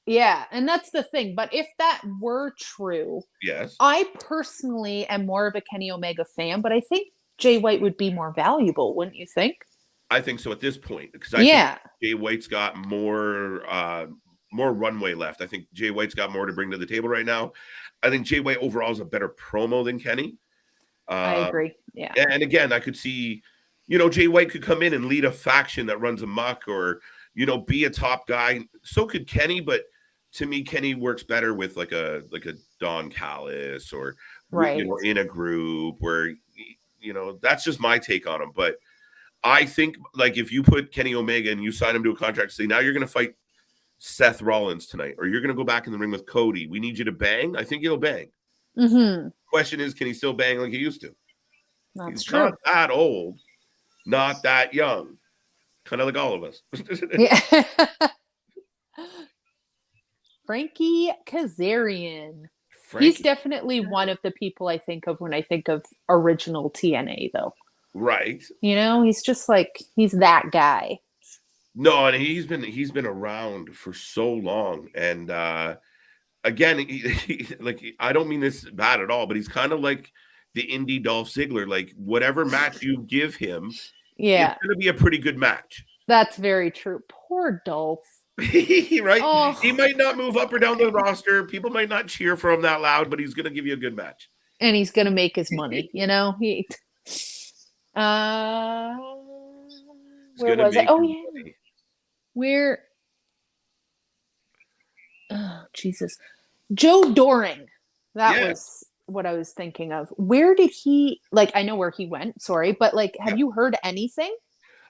Yeah, and that's the thing. But if that were true, yes, I personally am more of a Kenny Omega fan, but I think Jay White would be more valuable, wouldn't you think? I think so at this point because I think Jay White's got more runway left. I think Jay White's got more to bring to the table right now. I think Jay White overall is a better promo than Kenny. I agree. Yeah, and again, I could see, Jay White could come in and lead a faction that runs amok, or be a top guy. So could Kenny, but to me, Kenny works better with like a Don Callis or in a group where that's just my take on him. But I think like if you put Kenny Omega and you sign him to a contract, say now you're going to fight Seth Rollins tonight, or you're going to go back in the ring with Cody. We need you to bang. I think he'll bang. Question is, can he still bang like he used to? He's true. Not that old, not that young. Kind of like all of us. Yeah. Frankie Kazarian. He's definitely one of the people I think of when I think of original TNA, though. Right. He's just like, he's that guy. No, and he's been around for so long. And again, he, like, I don't mean this bad at all, but he's kind of like the indie Dolph Ziggler. Like, whatever match you give him, it's going to be a pretty good match. That's very true. Poor Dolph. Right? Oh. He might not move up or down the roster. People might not cheer for him that loud, but he's going to give you a good match. And he's going to make his money, He where was it? Oh, yeah. Money. Where? Oh, Jesus. Joe Doring. That was what I was thinking of. Where did he, like, I know where he went, sorry, but, like, have you heard anything?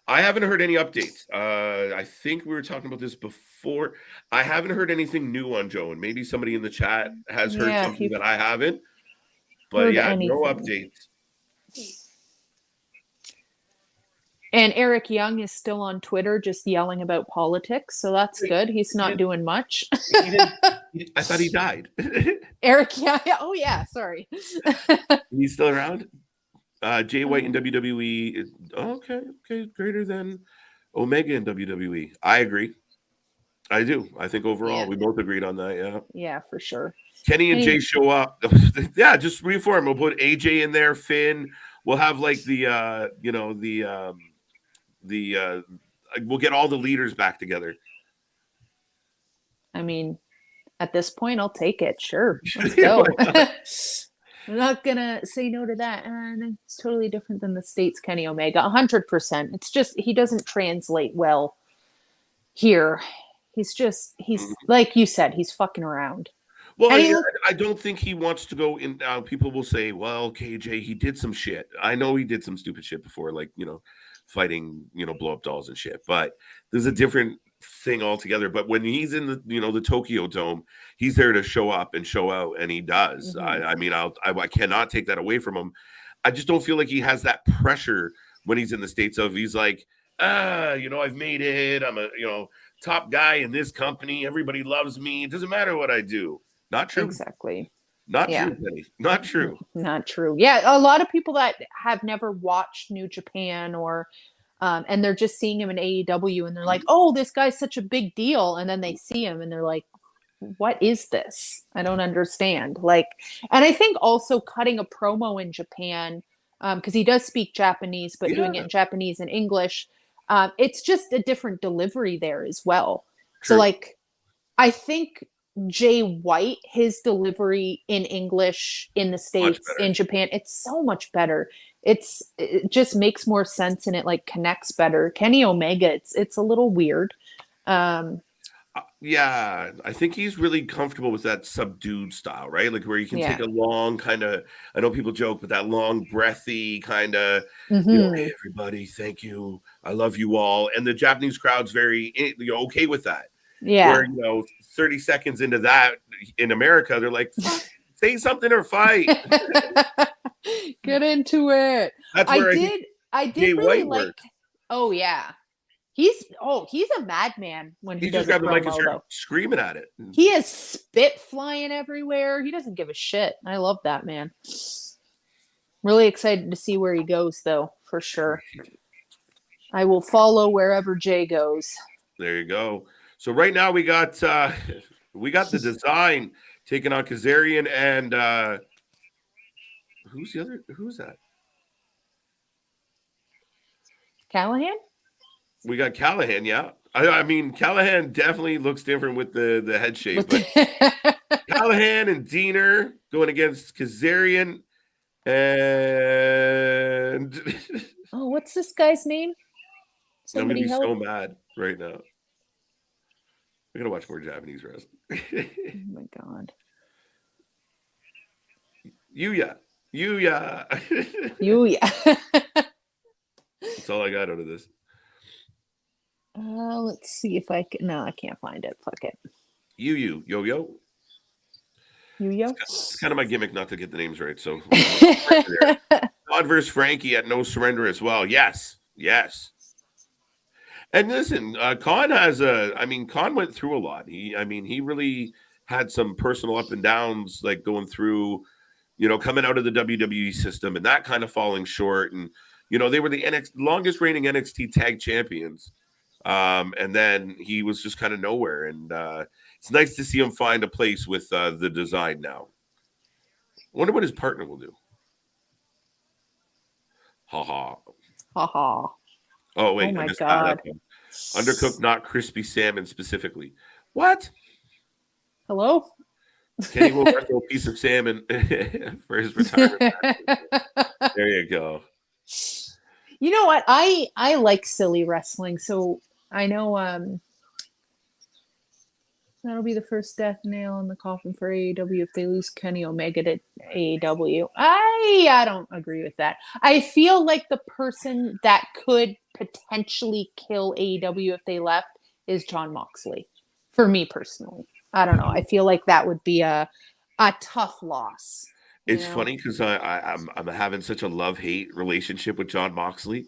I haven't heard any updates. I think we were talking about this before. I haven't heard anything new on Joe, and maybe somebody in the chat has heard something that I haven't. But no updates. And Eric Young is still on Twitter just yelling about politics, so that's good. He's not doing much. I thought he died. Eric Young, oh yeah, sorry. He's still around? Jay White in WWE. Okay, greater than Omega in WWE. I agree. I do. I think overall we both agreed on that. Yeah. Yeah, for sure. Kenny and Jay show up. Yeah, just reform. We'll put AJ in there. Finn. We'll have like we'll get all the leaders back together. I mean, at this point, I'll take it. Sure, let's go. I'm not gonna say no to that. And it's totally different than the States Kenny Omega. 100%. It's just he doesn't translate well here. He's like you said, he's fucking around. Well, I don't think he wants to go in. People will say, well, KJ, he did some shit. I know he did some stupid shit before, like, fighting, blow up dolls and shit. But there's a different thing altogether. But when he's in the, the Tokyo Dome, he's there to show up and show out, and he does. I mean, I cannot take that away from him. I just don't feel like he has that pressure when he's in the States of, he's like, I've made it. I'm a, top guy in this company. Everybody loves me. It doesn't matter what I do. Not true. Exactly. Not true, Penny. Not true. Not true. Yeah, a lot of people that have never watched New Japan or and they're just seeing him in AEW, and they're like, "Oh, this guy's such a big deal," and then they see him, and they're like, "What is this? I don't understand." Like, and I think also cutting a promo in Japan, because he does speak Japanese, but doing it Yeah, in Japanese and English, it's just a different delivery there as well. So, true. like, I think Jay White, his delivery in English in the Much States, better. in Japan, it's so much better. It just makes more sense and it like connects better. Kenny Omega, it's a little weird. Um, Yeah, I think he's really comfortable with that subdued style, right? Like where you can take yeah. a long kind of, I know people joke, but that long, breathy kind of, hey, Hmm. everybody, thank you. I love you all. And the Japanese crowd's very okay with that. Where, Yeah. 30 seconds into that in America, they're like, fuck, say something or fight. Get into it. That's I where I think did I did Jay really White like. works. Oh yeah. He's a madman when He he just does a grabbed the mic and promo started though. screaming at it. He has spit flying everywhere. He doesn't give a shit. I love that man. Really excited to see where he goes though, for sure. I will follow wherever Jay goes. There you go. So right now we got we got the design taking on Kazarian and who's that? Callahan? We got Callahan, yeah. I mean Callahan definitely looks different with the head shape, With but the Callahan and Diener going against Kazarian and Oh, what's this guy's name? I'm gonna Somebody be so help. mad right now. I gotta watch more Japanese wrestling. Oh my god. Yuya. Yuya. You yeah. That's all I got out of this. Let's see if I can. No, I can't find it. Fuck it. Yo yo. Yo. It's kind of my gimmick not to get the names right. So God versus Frankie at No Surrender as well. Yes. Yes. And listen, Khan has Khan went through a lot. He really had some personal up and downs, like going through, coming out of the WWE system and that kind of falling short. And, they were the longest reigning NXT tag champions. And then he was just kind of nowhere. And it's nice to see him find a place with the design now. I wonder what his partner will do. Ha ha. Haha. Oh, Oh wait, I my missed that. god. Okay. Undercooked, not crispy salmon specifically. What? Hello? Kenny will wrestle a piece of salmon for his retirement match. There you go. You know what? I like silly wrestling, so I know that'll be the first death nail in the coffin for AEW if they lose Kenny Omega to AEW. I don't agree with that. I feel like the person that could potentially kill AEW if they left is John Moxley. For me personally. I don't know. I feel like that would be a tough loss. It's funny because I'm having such a love-hate relationship with John Moxley.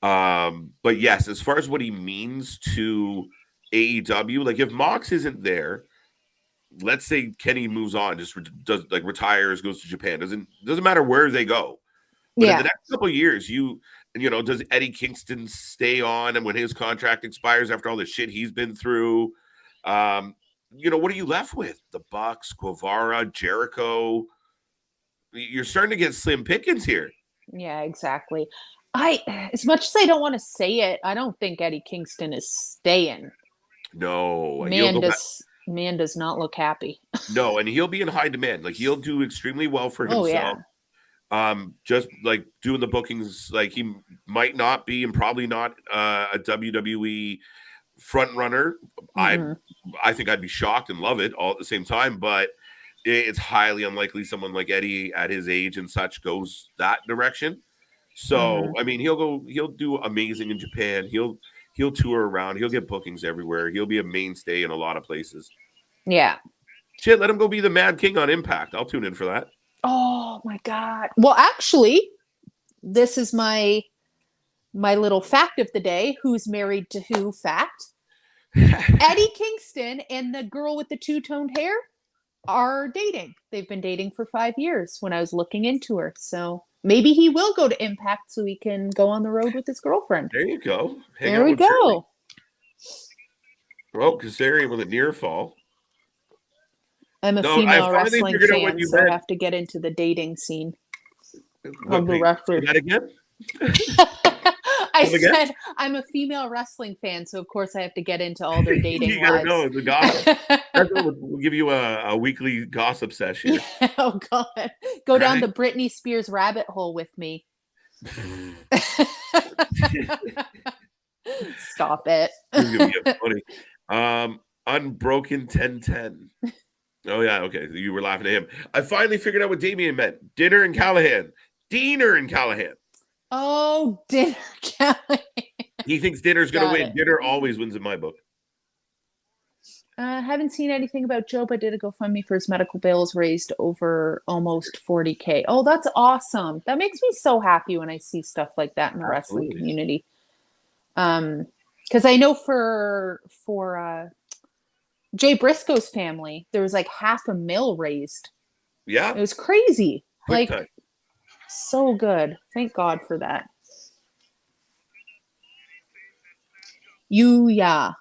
But yes, as far as what he means to AEW, like if Mox isn't there, let's say Kenny moves on, just does like retires, goes to Japan, doesn't matter where they go. But in the Yeah. next couple of years, does Eddie Kingston stay on, and when his contract expires after all the shit he's been through, what are you left with? The Bucks, Guevara, Jericho. You're starting to get slim pickings here. Yeah, exactly. As much as I don't want to say it, I don't think Eddie Kingston is staying. No, he'll Man go back. does not look happy. No, and he'll be in high demand. Like he'll do extremely well for Oh himself. yeah. Just like doing the bookings, like he might not be and probably not a WWE front runner. Mm-hmm. I think I'd be shocked and love it all at the same time, but it's highly unlikely someone like Eddie at his age and such goes that direction. So Mm-hmm. I mean, he'll do amazing in Japan. He'll tour around. He'll get bookings everywhere. He'll be a mainstay in a lot of places. Yeah. Shit, let him go be the Mad King on Impact. I'll tune in for that. Oh my God. Well, actually, this is my little fact of the day. Who's married to who fact? Eddie Kingston and the girl with the two-toned hair are dating. They've been dating for 5 years when I was looking into her. So maybe he will go to Impact so he can go on the road with his girlfriend. There you go. There we go. Well, Kazarian with a near fall. I'm a female wrestling fan, so I have to get into the dating scene of the wrestlers. That again? I said I'm a female wrestling fan, so of course I have to get into all their dating you gotta know the gossip. We'll give you a weekly gossip session. Oh God, go down the Britney Spears rabbit hole with me. Stop it. Unbroken 1010. Oh yeah, okay. You were laughing at him. I finally figured out what Damien meant. Dinner and Callahan. Diener and Callahan. Oh, Dinner Callahan. He thinks Dinner's going to win. Dinner always wins in my book. Haven't seen anything about Joe, but did a GoFundMe for his medical bills, raised over almost $40,000. Oh, that's awesome. That makes me so happy when I see stuff like that in the wrestling community. Because I know for Jay Briscoe's family, there was like $500,000 raised. Yeah. It was crazy. Quick time. So good. Thank God for that. Yuya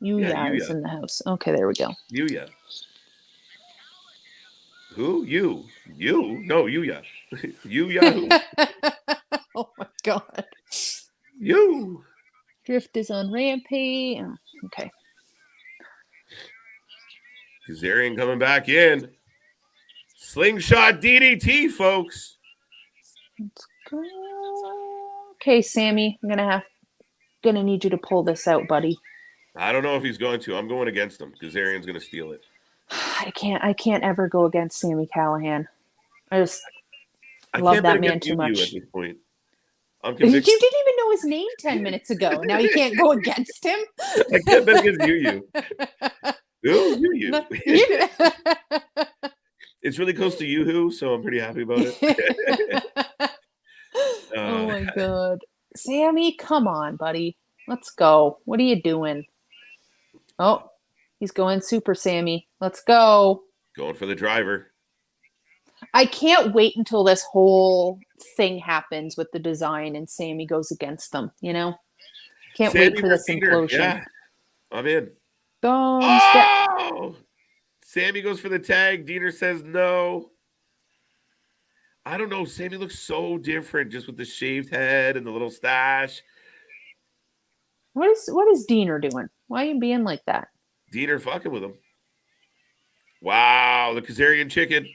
is in the house. Okay, there we go. Yuya. Who? You? No, Yuya. Yuya who? Oh my God. You. Drift is on Rampage. Oh, okay. Kazarian coming back in. Slingshot DDT, folks. Let's go. Okay, Sammy, I'm gonna need you to pull this out, buddy. I don't know if he's going to. I'm going against him. Kazarian's going to steal it. I can't ever go against Sami Callihan. I love that man too much. At this point. You didn't even know his name 10 minutes ago. Now you can't go against him. I can't bet against you. You. It's really close to Yoo-hoo, so I'm pretty happy about it. Oh my God. Sammy, come on, buddy. Let's go. What are you doing? Oh, he's going Super Sammy. Let's go. Going for the driver. I can't wait until this whole thing happens with the design and Sammy goes against them, Can't wait for this implosion. Yeah, I'm in. Sammy goes for the tag. Diener says no. I don't know. Sammy looks so different just with the shaved head and the little stash. What is Diener doing? Why are you being like that? Diener fucking with him. Wow, the Kazarian chicken.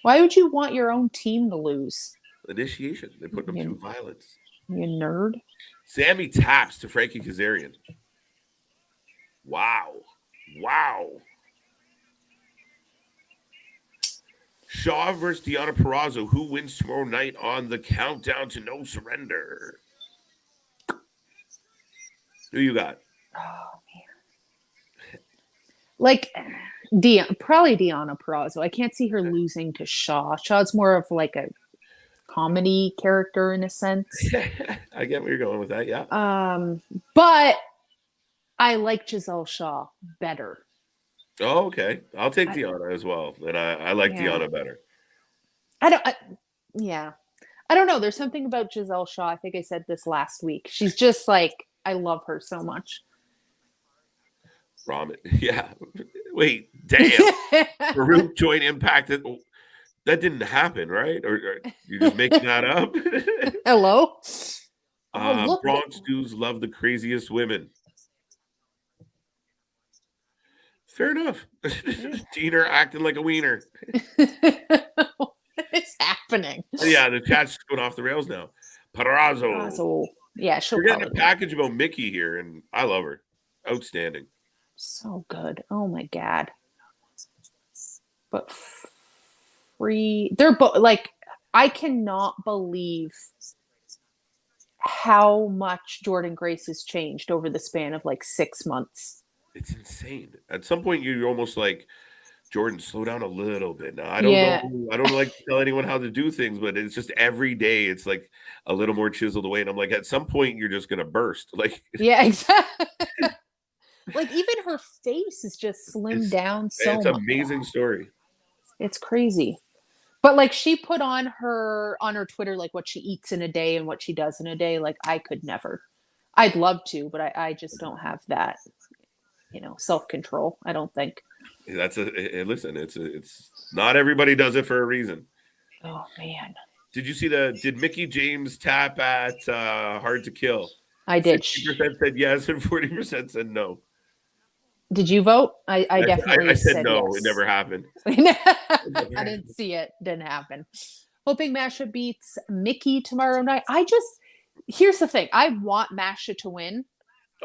Why would you want your own team to lose? Initiation. They put them through violence. You nerd. Sammy taps to Frankie Kazarian. Wow. Shaw versus Deonna Purrazzo. Who wins tomorrow night on the Countdown to No Surrender? Who you got? Oh man. Probably Deonna Purrazzo. I can't see her losing to Shaw. Shaw's more of like a comedy character in a sense. I get where you're going with that, yeah. But I like Giselle Shaw better. Oh, okay. I'll take Deonna as well. And I like Deonna better. I don't know. There's something about Giselle Shaw. I think I said this last week. She's just like, I love her so much. Ramen. Yeah. Wait, damn. Farouk joined Impact. That didn't happen, right? Or you're just making that up? Hello? Bronx dudes love the craziest women. Fair enough. Diener acting like a wiener. What is happening? Yeah, the chat's going off the rails now. Purrazzo. Yeah, she'll We're getting a package about Mickey here, and I love her. Outstanding. So good. Oh my God. But they're both like, I cannot believe how much Jordynne Grace has changed over the span of like 6 months. It's insane. At some point, you're almost like, Jordan, slow down a little bit. Now, I don't know. I don't like to tell anyone how to do things, but it's just every day it's like a little more chiseled away. And I'm like, at some point, you're just going to burst. Like, yeah, exactly. Like, even her face is just slimmed down so much. It's an amazing story. It's crazy. But like she put on her Twitter like what she eats in a day and what she does in a day. Like I could never. I'd love to, but I just don't have that, self-control. I don't think. Listen. It's not everybody does it for a reason. Oh man. Did Mickey James tap at Hard to Kill? I did. 60% said yes and 40% said no. Did you vote? I definitely I said no. yes. It never happened. I didn't see it. Didn't happen. Hoping Masha beats Mickey tomorrow night. Here's the thing. I want Masha to win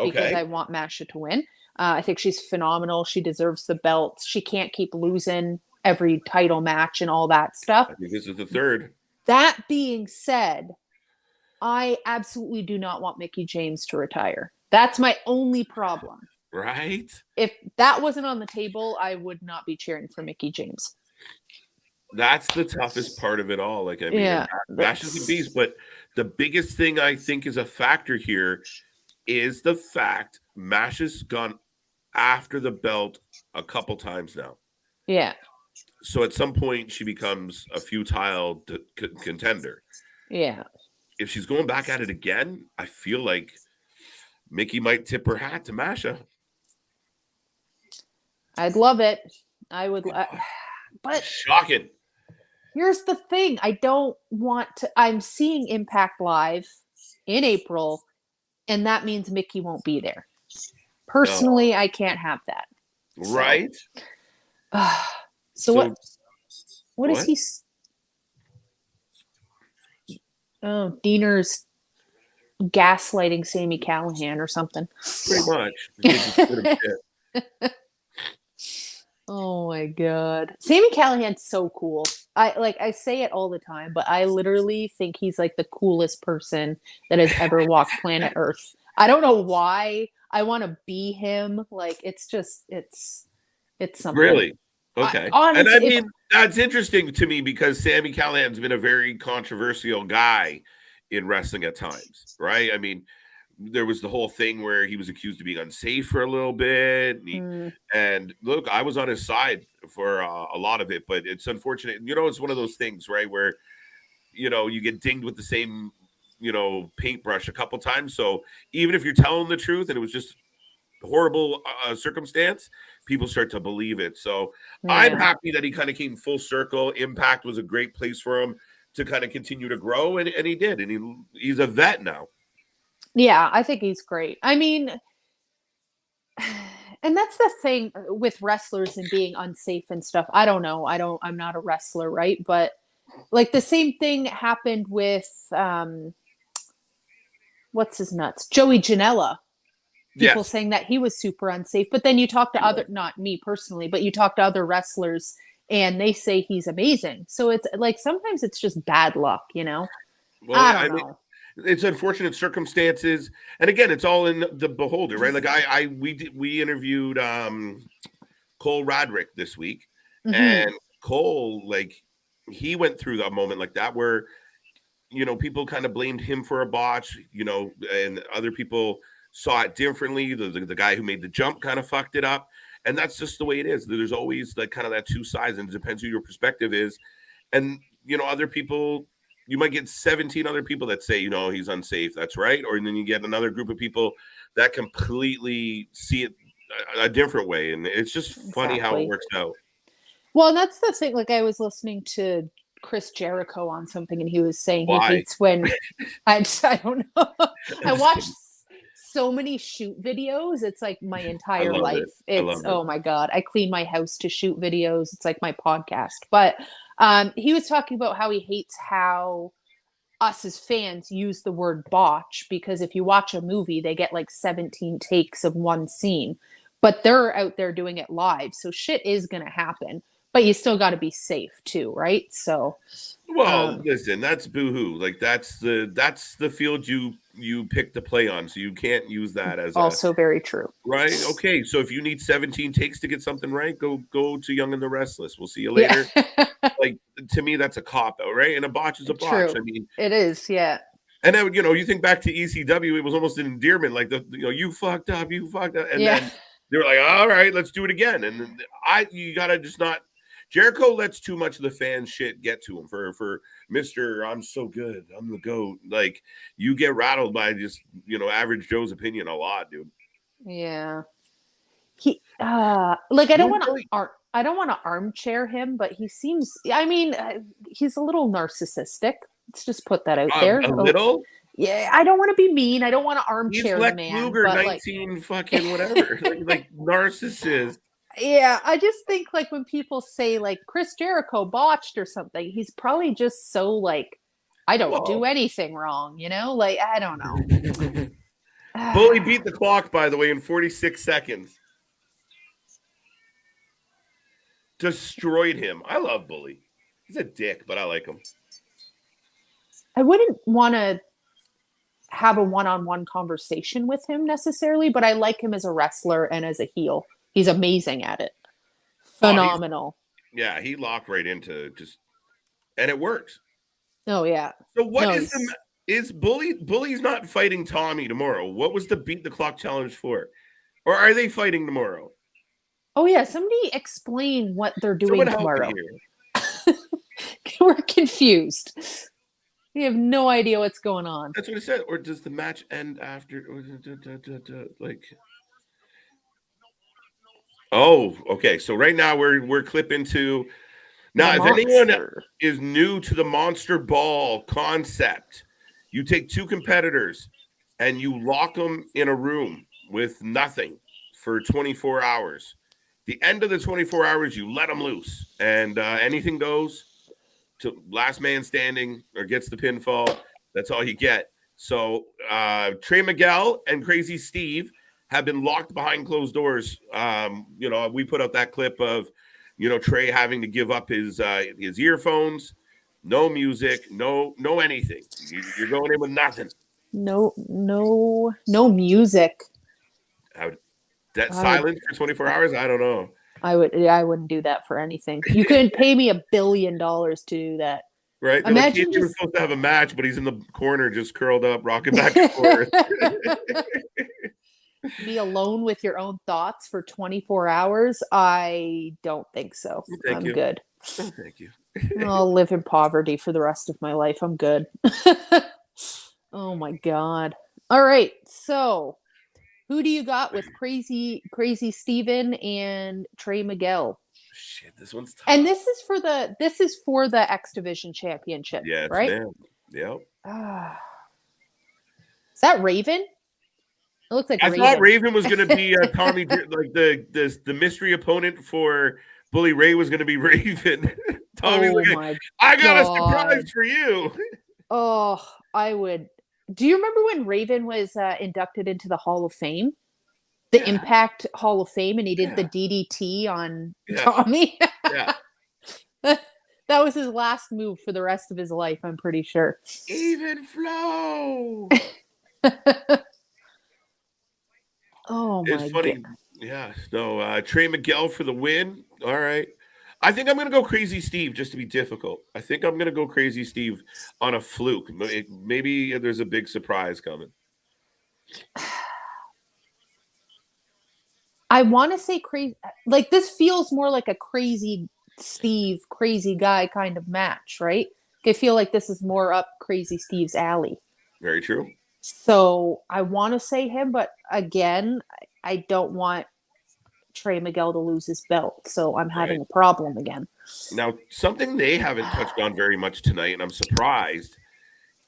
because I want Masha to win. I think she's phenomenal. She deserves the belt. She can't keep losing every title match and all that stuff. I think this is the third. That being said, I absolutely do not want Mickey James to retire. That's my only problem. Right? If that wasn't on the table, I would not be cheering for Mickey James. That's the toughest part of it all. Like, I mean, Mash is a beast, but the biggest thing I think is a factor here is the fact Mash has gone after the belt a couple times now. Yeah. So at some point she becomes a futile contender. Yeah. If she's going back at it again, I feel like Mickey might tip her hat to Masha. I'd love it. I would, but shocking. Here's the thing. I don't want to. I'm seeing Impact Live in April, and that means Mickey won't be there. Personally, I can't have that. Right? So what is he? Oh, Diener's gaslighting Sami Callihan or something. Pretty much. Oh my God. Sami Callihan's so cool. I say it all the time, but I literally think he's like the coolest person that has ever walked planet Earth. I don't know why I want to be him. Like it's something. Really? Okay. And I mean, that's interesting to me because Sami Callihan's been a very controversial guy in wrestling at times, right? I mean, there was the whole thing where he was accused of being unsafe for a little bit. And look, I was on his side for a lot of it, but it's unfortunate. It's one of those things, right? Where, you get dinged with the same, paintbrush a couple times. So even if you're telling the truth and it was just horrible circumstance, people start to believe it. So I'm happy that he kind of came full circle. Impact was a great place for him to kind of continue to grow. And he did. And he's a vet now. Yeah, I think he's great. I mean, and that's the thing with wrestlers and being unsafe and stuff. I don't know. I'm not a wrestler, right? But like the same thing happened with what's his nuts? Joey Janela. People saying that he was super unsafe. But then you talk to not me personally, but you talk to other wrestlers and they say he's amazing. So it's like sometimes it's just bad luck, Well, I don't know. It's unfortunate circumstances, and again, it's all in the beholder, right? Like we interviewed Cole Radrick this week, and Cole, like, he went through that moment like that where people kind of blamed him for a botch, and other people saw it differently. The guy who made the jump kind of fucked it up, and that's just the way it is. There's always like kind of that two sides, and it depends who your perspective is, and other people. You might get 17 other people that say, he's unsafe. That's right. Or then you get another group of people that completely see it a different way. And it's just funny how it works out. Well, and that's the thing. Like I was listening to Chris Jericho on something and he was saying he hates when I don't know. I watched so many shoot videos. It's like my entire life. It's oh my God. I clean my house to shoot videos. It's like my podcast. But he was talking about how he hates how us as fans use the word botch because if you watch a movie, they get like 17 takes of one scene, but they're out there doing it live. So shit is going to happen, but you still got to be safe too. Right. So, listen, that's boohoo. Like that's the field you pick to play on. So you can't use that as also very true. Right. Okay. So if you need 17 takes to get something right, go to Young and the Restless. We'll see you later. Yeah. Like to me, that's a cop out, right? And a botch is a botch. True. I mean, it is. Yeah. And then, you think back to ECW, it was almost an endearment, like you fucked up, and then they were like, all right, let's do it again. And you gotta just not. Jericho lets too much of the fan shit get to him for Mr. I'm so good. I'm the GOAT. Like, you get rattled by just, average Joe's opinion a lot, dude. Yeah. He like I don't want to armchair him, but he seems, I mean, he's a little narcissistic. Let's just put that out there. A little? Yeah, I don't want to be mean. I don't want to He's armchair the Lex man, Luger, but 19 fucking whatever. like narcissist. yeah, I just think like when people say like Chris Jericho botched or something, he's probably just so like, I don't do anything wrong, Like, I don't know. Bully beat the clock, by the way, in 46 seconds. Destroyed him. I love Bully. He's a dick, but I like him. I wouldn't want to have a one-on-one conversation with him necessarily, but I like him as a wrestler and as a heel. He's amazing at it. Phenomenal. He locked right into and it works. Oh yeah. So what is Bully's not fighting Tommy tomorrow? What was the beat the clock challenge for? Or are they fighting tomorrow? Oh yeah, somebody explain what they're doing tomorrow. We're confused. We have no idea what's going on. That's what it said. Or does the match end after? Like, oh, okay. So right now we're clipping to. Now, if anyone is new to the Monster Ball concept, you take two competitors and you lock them in a room with nothing for 24 hours. The end of the 24 hours, you let them loose, and anything goes. To last man standing or gets the pinfall. That's all you get. So Trey Miguel and Crazy Steve have been locked behind closed doors. We put out that clip of, Trey having to give up his earphones, no music, no anything. You're going in with nothing. No music. Silence for 24 hours? I don't know. I wouldn't do that for anything. You couldn't pay me $1 billion to do that. Right? Imagine he was supposed to have a match, but he's in the corner just curled up, rocking back and forth. Be alone with your own thoughts for 24 hours? I don't think so. I'm good. Oh, thank you. I'll live in poverty for the rest of my life. I'm good. Oh my God. All right. So who do you got with Crazy Steven and Trey Miguel? Shit, this one's tough. And this is for the X Division Championship. Yeah, it's right? Yep. Is that Raven? It looks like I thought Raven was going to be Tommy, like the mystery opponent for Bully Ray was going to be Raven. Tommy's I got a surprise for you. Oh, I would. Do you remember when Raven was inducted into the Hall of Fame? The Impact Hall of Fame, and he did the DDT on Tommy? Yeah. That was his last move for the rest of his life, I'm pretty sure. Even flow. Oh, my It's funny. goodness. Yeah. No, Trey Miguel for the win. All right. I think I'm going to go Crazy Steve just to be difficult. I think I'm going to go Crazy Steve on a fluke. Maybe there's a big surprise coming. I want to say crazy. Like, this feels more like a Crazy Steve, crazy guy kind of match, right? I feel like this is more up Crazy Steve's alley. Very true. So I want to say him, but again, I don't want Trey Miguel to lose his belt, so I'm having a problem again. Now, something they haven't touched on very much tonight, and I'm surprised,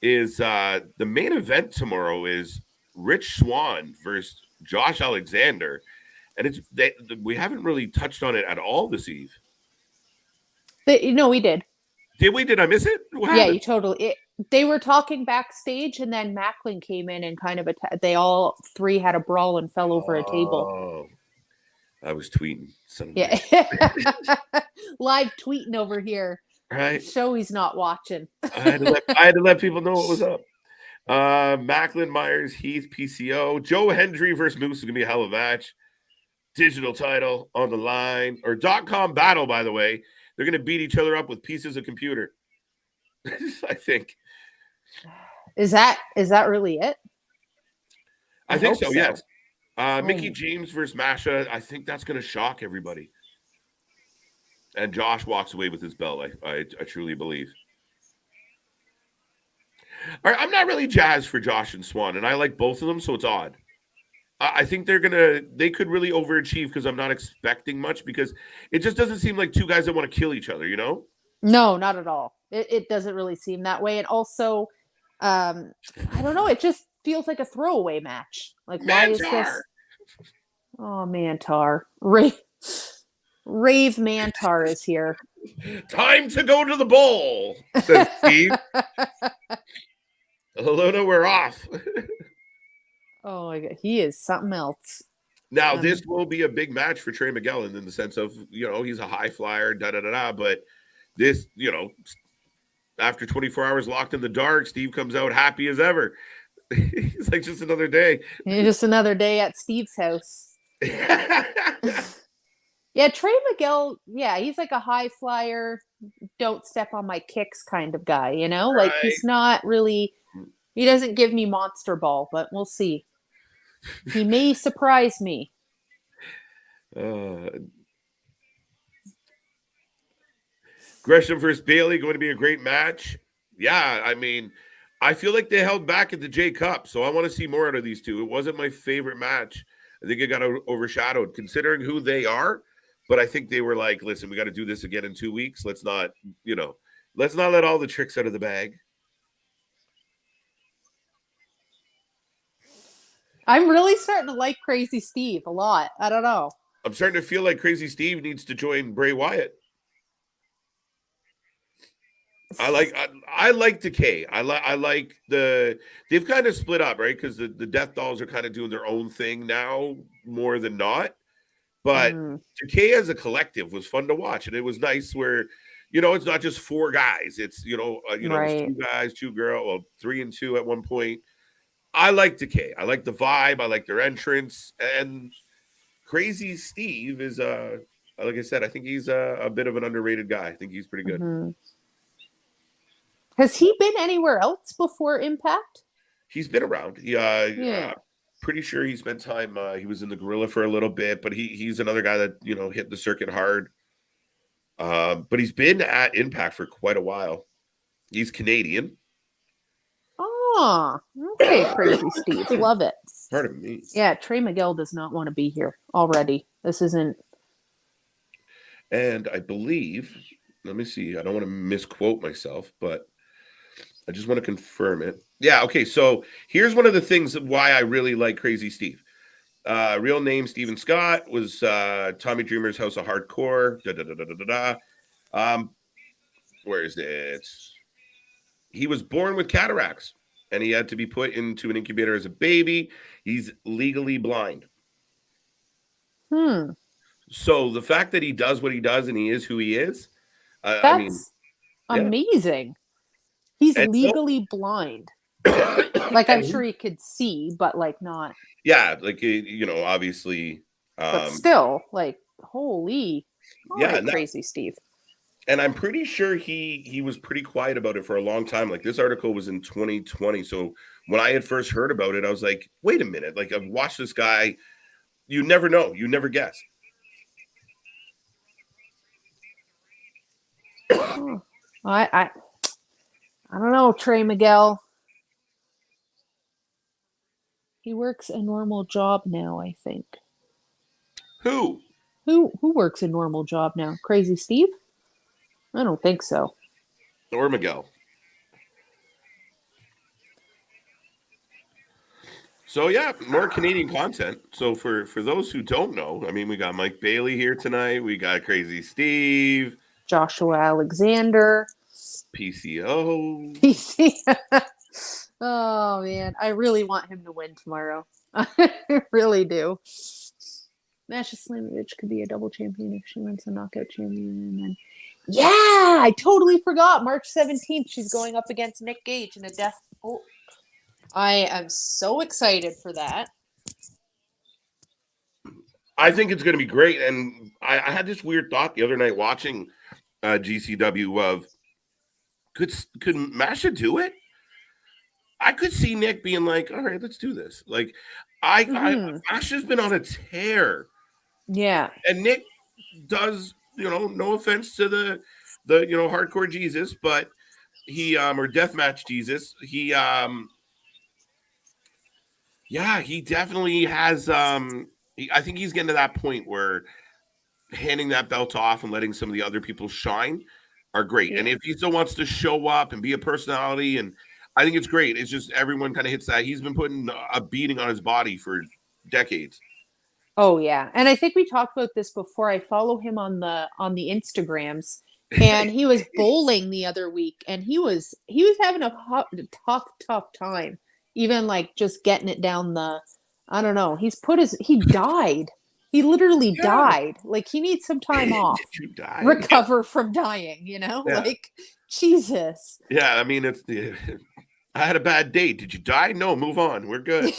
is the main event tomorrow is Rich Swann versus Josh Alexander, and we haven't really touched on it at all this eve. No, we did. Did we? Did I miss it? Yeah, you totally. They were talking backstage, and then Macklin came in and kind of they all three had a brawl and fell over a table. I was tweeting. Live tweeting over here. Right. Show he's not watching. I had to let people know what was up. Macklin, Myers, Heath, PCO. Joe Hendry versus Moose is going to be a hell of a match. Digital title on the line. Or .com battle, by the way. They're going to beat each other up with pieces of computer. I think. Is that really it? I think so, yes. Mickey James versus Masha. I think that's going to shock everybody. And Josh walks away with his belt. I truly believe. All right, I'm not really jazzed for Josh and Swan, and I like both of them, so it's odd. I think they could really overachieve because I'm not expecting much because it just doesn't seem like two guys that want to kill each other, you know? No, not at all. It doesn't really seem that way. And also, I don't know. It just feels like a throwaway match. Like, why is this? Mantar! Oh, Mantar. Rave Mantar is here. Time to go to the bowl, said Steve. Alona, we're off. Oh my God, he is something else. Now, this will be a big match for Trey McGillen in the sense of, he's a high flyer, but this, after 24 hours locked in the dark, Steve comes out happy as ever. He's like, just another day. Just another day at Steve's house. Yeah, Trey McGill, he's like a high flyer, don't step on my kicks kind of guy, you know? Like, he's not really, he doesn't give me monster ball, but we'll see. He may surprise me. Gresham versus Bailey, going to be a great match. Yeah, I mean, I feel like they held back at the J Cup, so I want to see more out of these two. It wasn't my favorite match. I think it got overshadowed considering who they are. But I think they were like, listen, we got to do this again in 2 weeks. Let's not let all the tricks out of the bag. I'm really starting to like Crazy Steve a lot. I don't know. I'm starting to feel like Crazy Steve needs to join Bray Wyatt. I like Decay. I like they've kind of split up, right? Because the Death Dolls are kind of doing their own thing now more than not. But Decay as a collective was fun to watch, and it was nice where, it's not just 4 guys. It's right. 2 guys, 2 girls, well, 3 and 2 at one point. I like Decay. I like the vibe. I like their entrance, and Crazy Steve is like I said, I think he's a bit of an underrated guy. I think he's pretty good. Mm-hmm. Has he been anywhere else before Impact? He's been around. Pretty sure he spent time. He was in the Gorilla for a little bit, but he's another guy that hit the circuit hard. But he's been at Impact for quite a while. He's Canadian. Oh, okay, Crazy Steve, love it. Pardon me. Yeah, Trey McGill does not want to be here already. This isn't. And I believe, let me see. I don't want to misquote myself, but I just want to confirm it. Yeah, okay. So here's one of the things why I really like Crazy Steve. Real name Steven Scott, was Tommy Dreamer's House of Hardcore. Where is it? He was born with cataracts, and he had to be put into an incubator as a baby. He's legally blind. So the fact that he does what he does and he is who he is, that's amazing. He's legally blind. Like, I'm sure he could see, but like not. Yeah, like obviously. But still, like, holy, Crazy Steve. And I'm pretty sure he was pretty quiet about it for a long time. Like, this article was in 2020, so when I had first heard about it, I was like, wait a minute. Like, I've watched this guy. You never know. You never guess. I don't know, Trey McGill. He works a normal job now, I think. Who works a normal job now? Crazy Steve? I don't think so. Or Miguel. So yeah, more Canadian content. So for those who don't know, I mean, we got Mike Bailey here tonight. We got Crazy Steve, Joshua Alexander, PCO. Oh man, I really want him to win tomorrow. I really do. Masha Slamovich could be a double champion if she wins the knockout champion. And yeah, I totally forgot. March 17th, she's going up against Nick Gage in a death. Oh, I am so excited for that. I think it's going to be great. And I had this weird thought the other night watching GCW of could Masha do it? I could see Nick being like, all right, let's do this. Like, Masha's been on a tear. Yeah. And Nick does no offense to the hardcore Jesus, but he or deathmatch Jesus, he definitely has I think he's getting to that point where handing that belt off and letting some of the other people shine are great. And Yeah. if he still wants to show up and be a personality, and I think it's great. It's just everyone kind of hits that. He's been putting a beating on his body for decades. Oh yeah. And I think we talked about this before. I follow him on the Instagrams, and he was bowling the other week, and he was having a tough time. Even like just getting it down the, I don't know. He died. He literally died. Like, he needs some time off. Recover from dying, Yeah. Like, Jesus. Yeah, I mean, I had a bad day. Did you die? No, move on. We're good.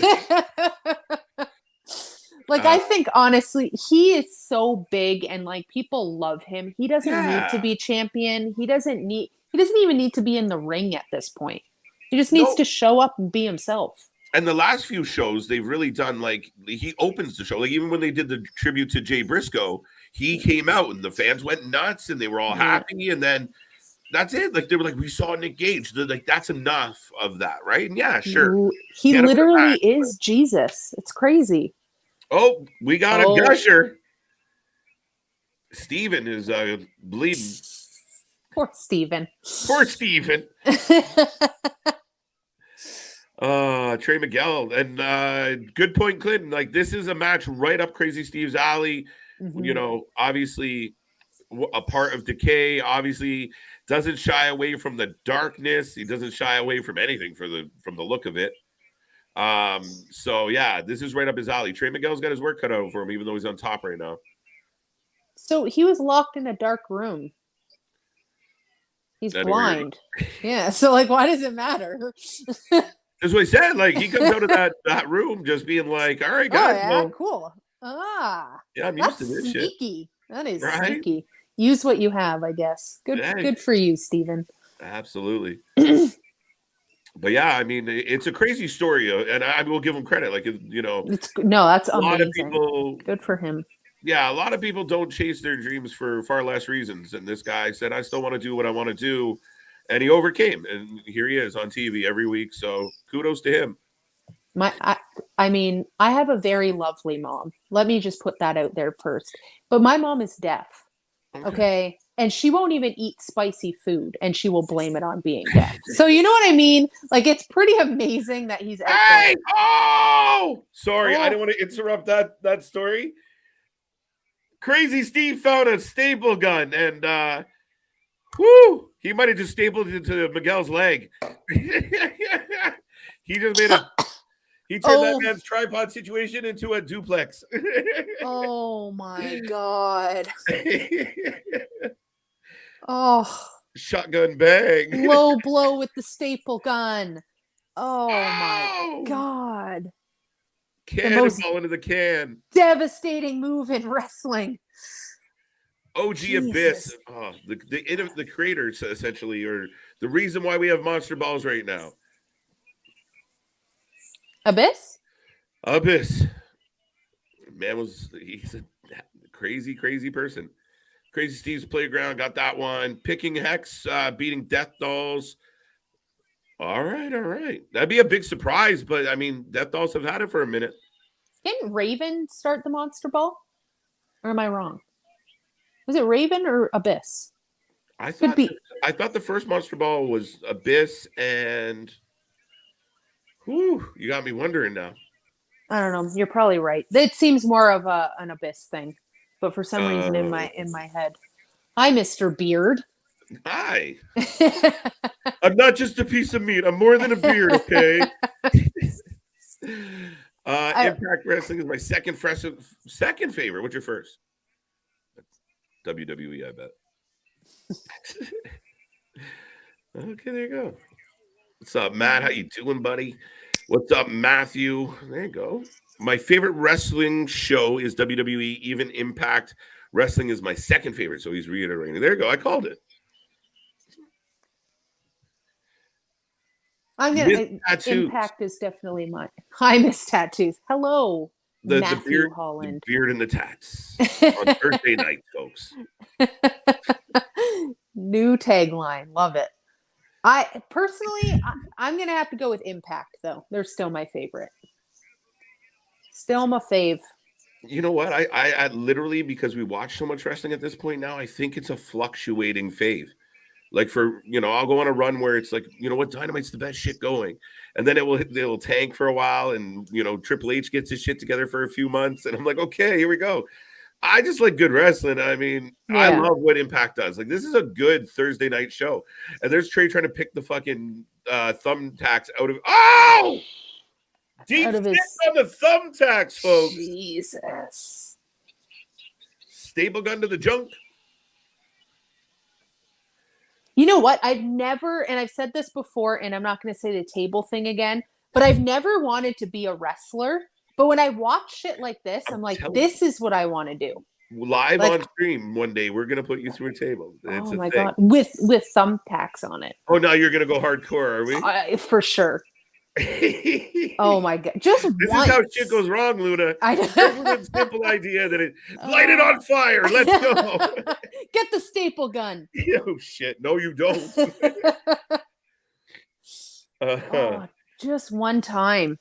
Like, I think honestly, he is so big and like people love him. He doesn't need to be champion. He doesn't even need to be in the ring at this point. He just needs to show up and be himself. And the last few shows, they've really done, like, he opens the show. Like, even when they did the tribute to Jay Briscoe, he came out and the fans went nuts and they were all happy. And then that's it. Like, they were like, we saw Nick Gage. They're like, that's enough of that, right? And yeah, sure. He literally is Jesus. It's crazy. Oh, we got a gusher. Steven is bleeding. Poor Steven. Poor Steven. Trey Miguel. And good point, Clinton. Like, this is a match right up Crazy Steve's alley. Mm-hmm. Obviously a part of Decay. Obviously doesn't shy away from the darkness. He doesn't shy away from anything from the look of it. So yeah, this is right up his alley. Trey Miguel's got his work cut out for him, even though he's on top right now. So he was locked in a dark room. He's blind. Yeah. So, like, why does it matter? That's what he said. Like, he comes out of that room just being like, all right, guys. Oh, yeah, cool. Yeah, I'm used to this sneaky. Shit. That is sneaky. Use what you have, I guess. Good for you, Steven. Absolutely. But yeah, I mean, it's a crazy story, and I will give him credit. Like, that's a amazing. Lot of people, good for him. Yeah, a lot of people don't chase their dreams for far less reasons. And this guy said, I still want to do what I want to do. And he overcame. And here he is on TV every week. So kudos to him. I mean, I have a very lovely mom. Let me just put that out there first. But my mom is deaf. Okay. And she won't even eat spicy food, and she will blame it on being deaf. So you know what I mean? Like, it's pretty amazing that he's out there. Sorry, I don't want to interrupt that story. Crazy Steve found a staple gun, and he might have just stapled it to Miguel's leg. He just made he turned that man's tripod situation into a duplex. Oh my God. Shotgun bang. Low blow with the staple gun. Oh my God. Cannonball into the can. Devastating move in wrestling. OG Jesus. Abyss. The creators, essentially, or the reason why we have monster balls right now. Abyss? Man, he's a crazy, crazy person. Crazy Steve's Playground got that one. Picking Hex, beating Death Dolls. All right. That'd be a big surprise, but I mean, Death Dolls have had it for a minute. Didn't Raven start the Monster Ball? Or am I wrong? Was it Raven or Abyss? I thought the first Monster Ball was Abyss, and you got me wondering now. I don't know. You're probably right. It seems more of an Abyss thing, but for some reason in my head. Hi, Mr. Beard. Hi. I'm not just a piece of meat. I'm more than a beard, okay? Impact Wrestling is my second favorite. What's your first? WWE, I bet. Okay, there you go. What's up, Matt? How you doing, buddy? What's up, Matthew? There you go. My favorite wrestling show is WWE. Even Impact Wrestling is my second favorite. So he's reiterating. There you go. I called it. Impact is definitely mine. I miss tattoos. Hello, Matthew Holland. The beard and the tats on Thursday night, folks. New tagline. Love it. I personally, I'm going to have to go with Impact, though. They're still my favorite. Still my fave. You know what? I literally, because we watch so much wrestling at this point now, I think it's a fluctuating fave. Like I'll go on a run where it's like, you know what, Dynamite's the best shit going, and then it'll tank for a while, and Triple H gets his shit together for a few months, and I'm like, okay, here we go. I just like good wrestling. I mean, I love what Impact does. Like, this is a good Thursday night show, and there's Trey trying to pick the fucking thumbtacks out of deep out of his... on the thumbtacks, folks. Jesus. Staple gun to the junk. You know what? I've never, and I've said this before, and I'm not going to say the table thing again, but I've never wanted to be a wrestler. But when I watch shit like this, I'm like, this is what I want to do. Live on stream one day, we're going to put you through a table. It's oh my God. With thumbtacks on it. Oh, now you're going to go hardcore, are we? For sure. Oh my God. Just this once. is how shit goes wrong, Luna. I know. There's a simple idea that light it on fire. Let's go. Get the staple gun. Oh shit. No, you don't. Just one time,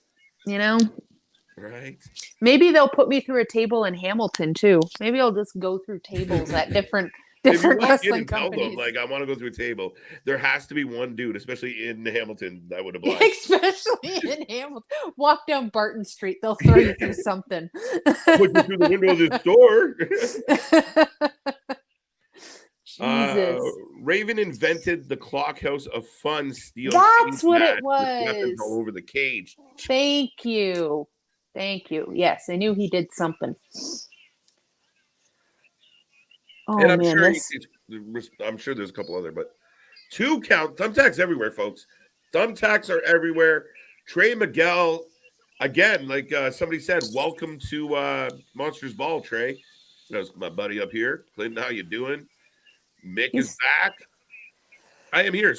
Right. Maybe they'll put me through a table in Hamilton too. Maybe I'll just go through tables at different wrestling companies. Like, I want to go through a table. There has to be one dude, especially in Hamilton, that would oblige. Especially in Hamilton. Walk down Barton Street, they'll throw you through something. Put you through the window of the store. Jesus. Raven invented the Clock House of Fun steel. That's what it was. All over the cage. Thank you. Yes, I knew he did something. Oh, and I'm man, I'm sure there's a couple other, but 2 count. Thumbtacks everywhere, folks. Thumbtacks are everywhere. Trey Miguel, again, like somebody said, welcome to Monsters Ball, Trey. That's my buddy up here. Clinton, how you doing? Mick is back. I am here.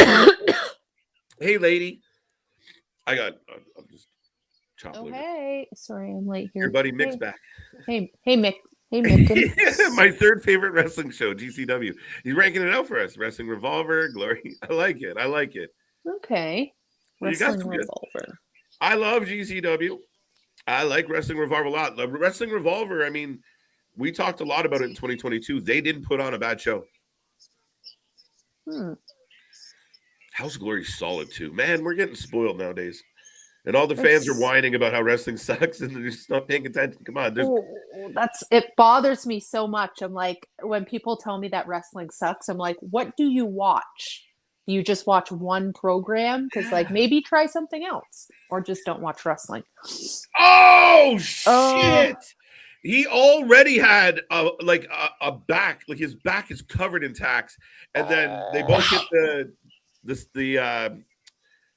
Hey, lady. I'm just chopping. Oh, hey. Sorry, I'm late here. Your buddy Mick's back. Hey, Mick. Hey, Mick. My 3rd favorite wrestling show, GCW. He's ranking it out for us. Wrestling Revolver, Glory. I like it. Okay. Wrestling Revolver. I love GCW. I like Wrestling Revolver a lot. Wrestling Revolver, I mean, we talked a lot about it in 2022. They didn't put on a bad show. House of Glory's solid too. Man, we're getting spoiled nowadays. And all the fans are whining about how wrestling sucks and they're just not paying attention. Come on. It bothers me so much. I'm like, when people tell me that wrestling sucks, I'm like, what do you watch? You just watch one program? Because maybe try something else. Or just don't watch wrestling. Oh, shit. He already had a back. Like, his back is covered in tacks. And then they both hit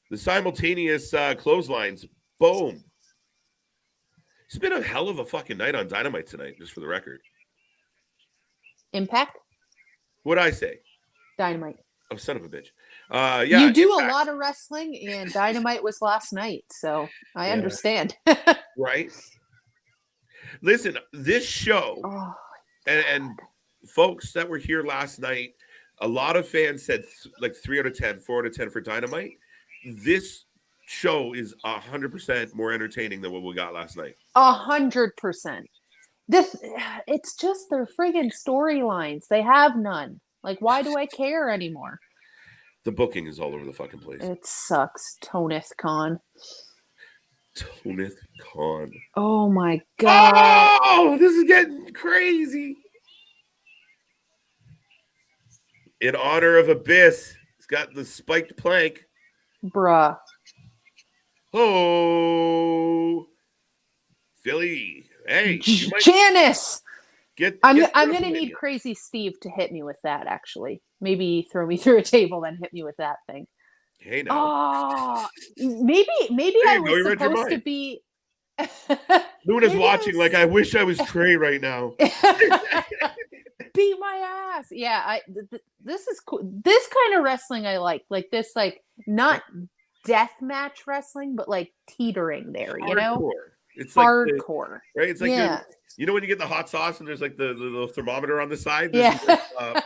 the simultaneous clotheslines. Boom. It's been a hell of a fucking night on Dynamite tonight, just for the record. Impact? What'd I say? Dynamite. Oh, son of a bitch. You do Impact. A lot of wrestling, and Dynamite was last night, so I understand. Right? Listen, this show, and folks that were here last night, a lot of fans said 3 out of 10, 4 out of 10 for Dynamite. This show is 100% more entertaining than what we got last night. 100%. It's just their friggin' storylines. They have none. Like, why do I care anymore? The booking is all over the fucking place. It sucks. Tonith Khan. Oh my God. Oh, this is getting crazy. In honor of Abyss, it's got the spiked plank. Bruh. Oh, Philly. Hey, Janice. I'm going to need you. Crazy Steve to hit me with that, actually. Maybe throw me through a table, then hit me with that thing. Hey, now. Maybe I was supposed to be. Luna's watching like, I wish I was Trey right now. Beat my ass. Yeah, this is cool. This kind of wrestling I like. Like this, not death match wrestling, but like teetering there, Hardcore. It's like hardcore. right. It's like Yeah. you know when you get the hot sauce and there's like the little thermometer on the side. This Yeah. is like, up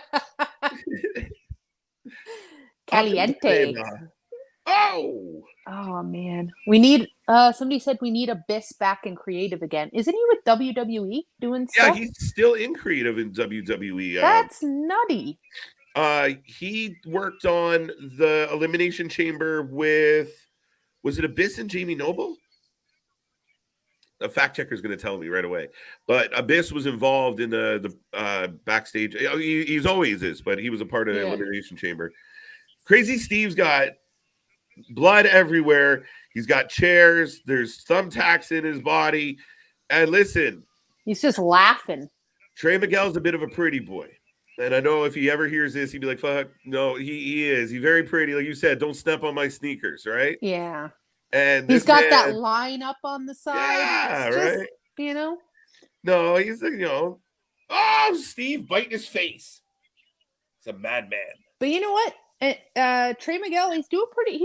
Caliente. Oh. Oh man, we need. Somebody said we need Abyss back in creative again. Isn't he with WWE doing Yeah, stuff? he's still in creative in WWE. That's nutty. He worked on the Elimination Chamber with, was it Abyss and Jamie Noble? A fact checker is going to tell me right away. But Abyss was involved in the backstage. He's always is, but he was a part of the Elimination Chamber. Crazy Steve's got blood everywhere. He's got chairs. There's thumbtacks in his body. And listen, he's just laughing. Trey Miguel's a bit of a pretty boy. And I know if he ever hears this, he'd be like, fuck, no, he is. He's very pretty. Like you said, don't step on my sneakers, right? Yeah. And he's got that line up on the side. Yeah, just, right. You know? No, he's like, oh, Steve biting his face. It's a madman. But you know what? Trey Miguel, he's doing pretty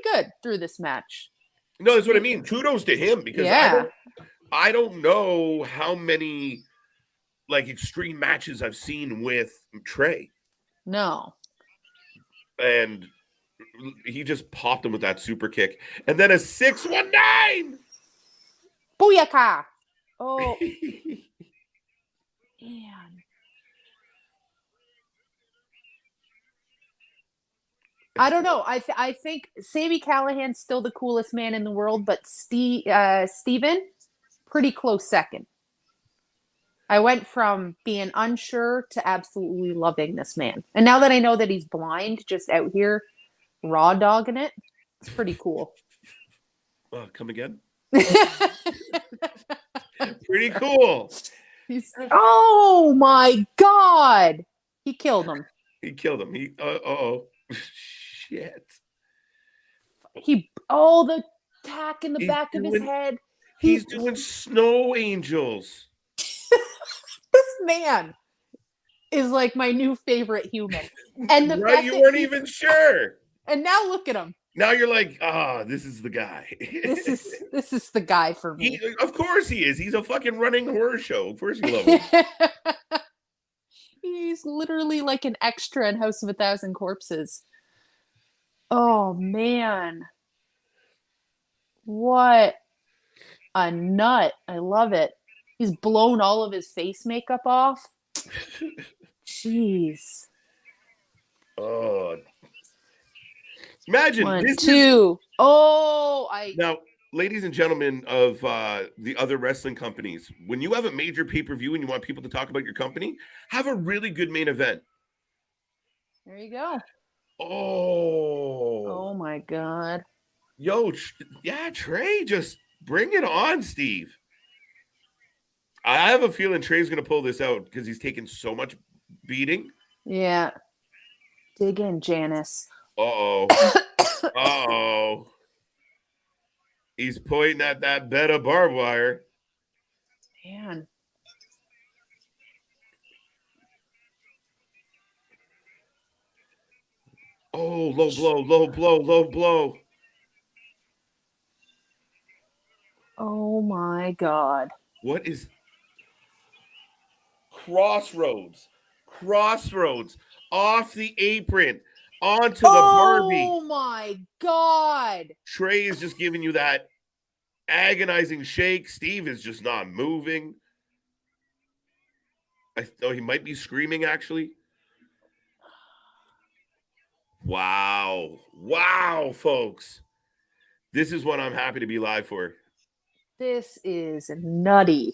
good through this match. No, that's what I mean. Kudos to him because I don't know how many like extreme matches I've seen with Trey. No. And he just popped him with that super kick. And then a 619. Booyaka. Oh. Man. I don't know. I think Sami Callihan's still the coolest man in the world, but Steven, pretty close second. I went from being unsure to absolutely loving this man. And now that I know that he's blind, just out here raw dogging it, it's pretty cool. Come again? Pretty cool. Oh my God. He killed him. He killed him. Shit. The tack in the back of his head. He's doing snow angels. This man is like my new favorite human. And the fact you weren't even sure. And now look at him. Now you're like, this is the guy. this is the guy for me. Of course he is. He's a fucking running horror show. Of course you love him. He's literally like an extra in House of 1,000 Corpses. Oh man. What a nut. I love it. He's blown all of his face makeup off. Jeez. Oh. Imagine. One, two. Now, ladies and gentlemen of the other wrestling companies, when you have a major pay-per-view and you want people to talk about your company, have a really good main event. There you go. Oh my God. Yo, Trey, just bring it on, Steve. I have a feeling Trey's going to pull this out because he's taken so much beating. Yeah. Dig in, Janice. Uh-oh. He's pointing at that bed of barbed wire. Man. Oh, low blow. Oh my God. What is Crossroads off the apron onto the Barbie. Oh my God. Trey is just giving you that agonizing shake. Steve is just not moving. He might be screaming actually. Wow, folks. This is what I'm happy to be live for. This is nutty.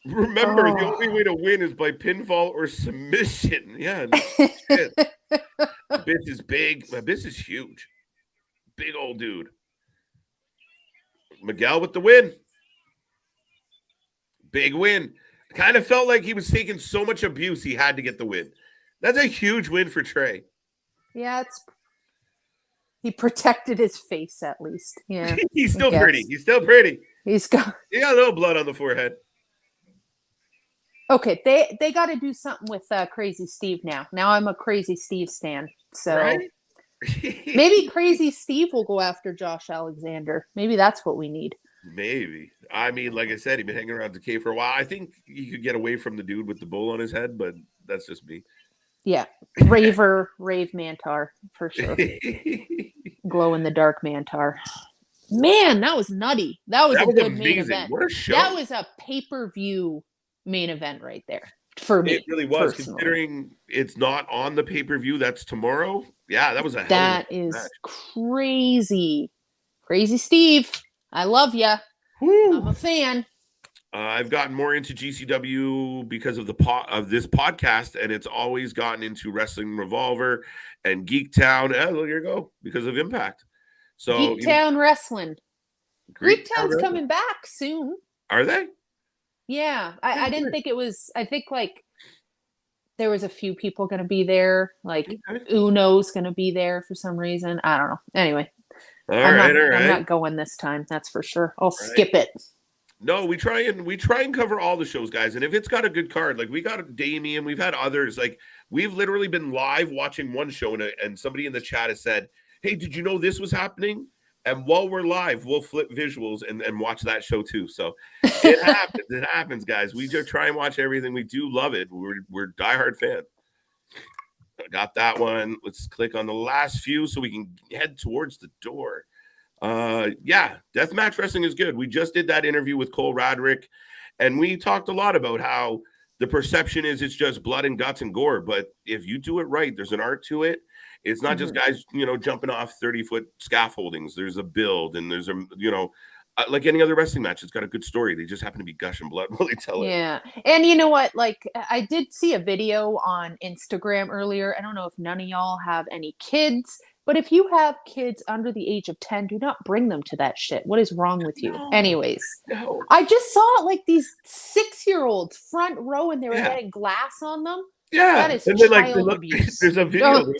Remember, the only way to win is by pinfall or submission. Yeah. Shit. Abyss is big. Abyss is huge. Big old dude. Miguel with the win. Big win. Kind of felt like he was taking so much abuse he had to get the win. That's a huge win for Trey. Yeah, he protected his face at least. Yeah. He's still pretty. He's got a little blood on the forehead. Okay, they got to do something with Crazy Steve now. Now I'm a Crazy Steve stan. So right? Maybe Crazy Steve will go after Josh Alexander. Maybe that's what we need. Maybe. I mean, like I said, he's been hanging around Decay for a while. I think he could get away from the dude with the bull on his head, but that's just me. Yeah. Rave Mantar, for sure. Glow in the dark Mantar. Man, that was nutty. That was a good amazing main event. What a show. That was a pay-per-view main event right there for me. It really was, personally. considering it's not on the pay-per-view. That's tomorrow. Yeah, that was a hell that of a is match. Crazy. Crazy Steve. I love ya. I'm a fan. I've gotten more into GCW because of this podcast, and it's always gotten into Wrestling Revolver and Geek Town. There you go, because of Impact. So Geek Town Wrestling. Geek Town's coming back soon. Are they? Yeah, I didn't think it was. I think like there was a few people going to be there. Like Uno's going to be there for some reason. I don't know. Anyway, I'm not going this time. That's for sure. I'll skip it. No, we try and cover all the shows, guys. And if it's got a good card, like we got Damien, we've had others. Like we've literally been live watching one show, and somebody in the chat has said, "Hey, did you know this was happening?" And while we're live, we'll flip visuals and watch that show too. So it happens. It happens, guys. We just try and watch everything. We do love it. We're diehard fans. Got that one. Let's click on the last few so we can head towards the door. Yeah, deathmatch wrestling is good. We just did that interview with Cole Radrick, and we talked a lot about how the perception is it's just blood and guts and gore. But if you do it right, there's an art to it. It's not just guys, jumping off 30-foot scaffoldings. There's a build, and there's like any other wrestling match, it's got a good story. They just happen to be gushing blood while they tell it. Yeah. And you know what? Like, I did see a video on Instagram earlier. I don't know if none of y'all have any kids, but if you have kids under the age of 10, do not bring them to that shit. What is wrong with you? No. Anyways, No. I just saw like these 6-year-olds front row, and they were getting glass on them. Yeah. That is child abuse. There's a video.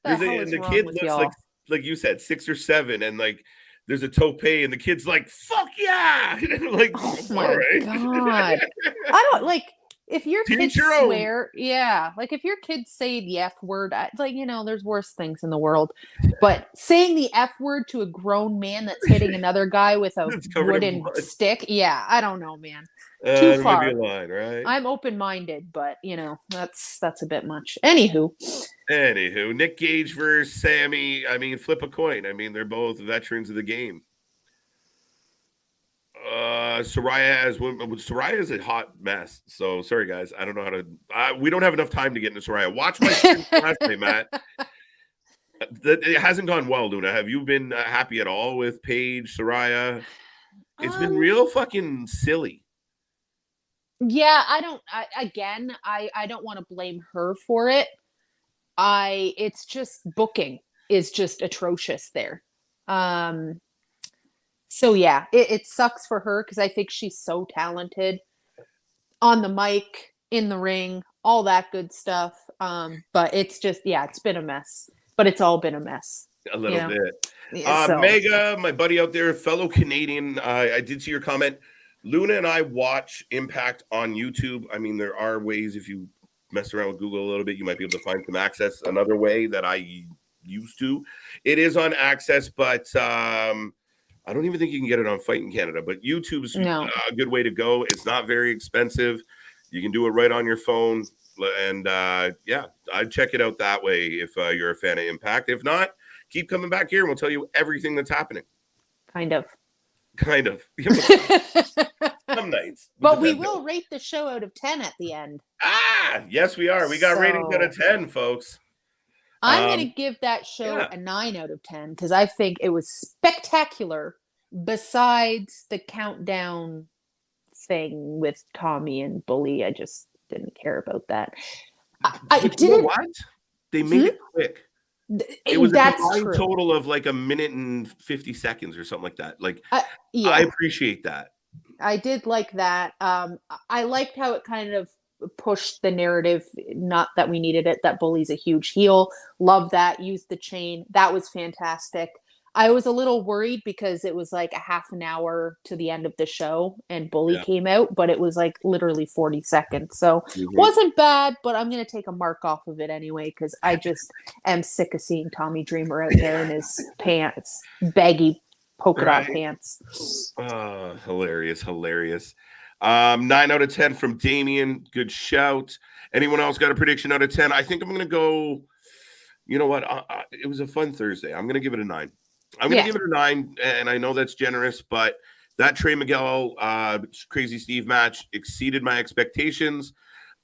And the kid looks like you said, 6 or 7, and like there's a tope, and the kid's like, "Fuck yeah!" Like, oh my god, I don't like if your kids swear. Yeah, like if your kids say the F word, there's worse things in the world. But saying the F word to a grown man that's hitting another guy with a wooden stick, I don't know, man. Too far. Line, right? I'm open-minded, but that's a bit much. Anywho, Nick Gage versus Sammy. I mean, flip a coin. I mean, they're both veterans of the game. Soraya is a hot mess. So sorry, guys. I don't know how to. We don't have enough time to get into Soraya. Watch my stream last night, Matt. It hasn't gone well, Luna. Have you been happy at all with Paige, Soraya? It's been real fucking silly. Yeah, I don't want to blame her for it. It's just booking is just atrocious there. So yeah, it sucks for her because I think she's so talented on the mic, in the ring, all that good stuff. But it's just, it's been a mess, but it's all been a mess. A little bit. Mega, my buddy out there, fellow Canadian. I did see your comment. Luna and I watch Impact on YouTube. I mean, there are ways, if you mess around with Google a little bit, you might be able to find some access. Another way that I used to. It is on Access, but I don't even think you can get it on Fight in Canada. But YouTube's a good way to go. It's not very expensive. You can do it right on your phone. And I'd check it out that way if you're a fan of Impact. If not, keep coming back here and we'll tell you everything that's happening. Kind of. Some nights. But we will rate the show out of 10 at the end. Yes, we are. We got ratings out of 10, folks. I'm going to give that show a 9 out of 10 because I think it was spectacular. Besides the countdown thing with Tommy and Bully, I just didn't care about that. I didn't. You know what? They made it quick. It was a total of like 1 minute and 50 seconds or something like that. Like, I appreciate that. I did like that. I liked how it kind of pushed the narrative. Not that we needed it. That Bully's a huge heel. Love that. Used the chain. That was fantastic. I was a little worried because it was like a half an hour to the end of the show and Bully Yeah. came out, but it was like literally 40 seconds. So Mhm. wasn't bad, but I'm going to take a mark off of it anyway because I just am sick of seeing Tommy Dreamer out there in his pants, baggy polka dot pants. Hilarious. 9 out of 10 from Damien. Good shout. Anyone else got a prediction out of 10? I think I'm going to go, you know what? It was a fun Thursday. I'm going to give it a 9. I'm going to give it a 9, and I know that's generous, but that Trey Miguel, Crazy Steve match exceeded my expectations.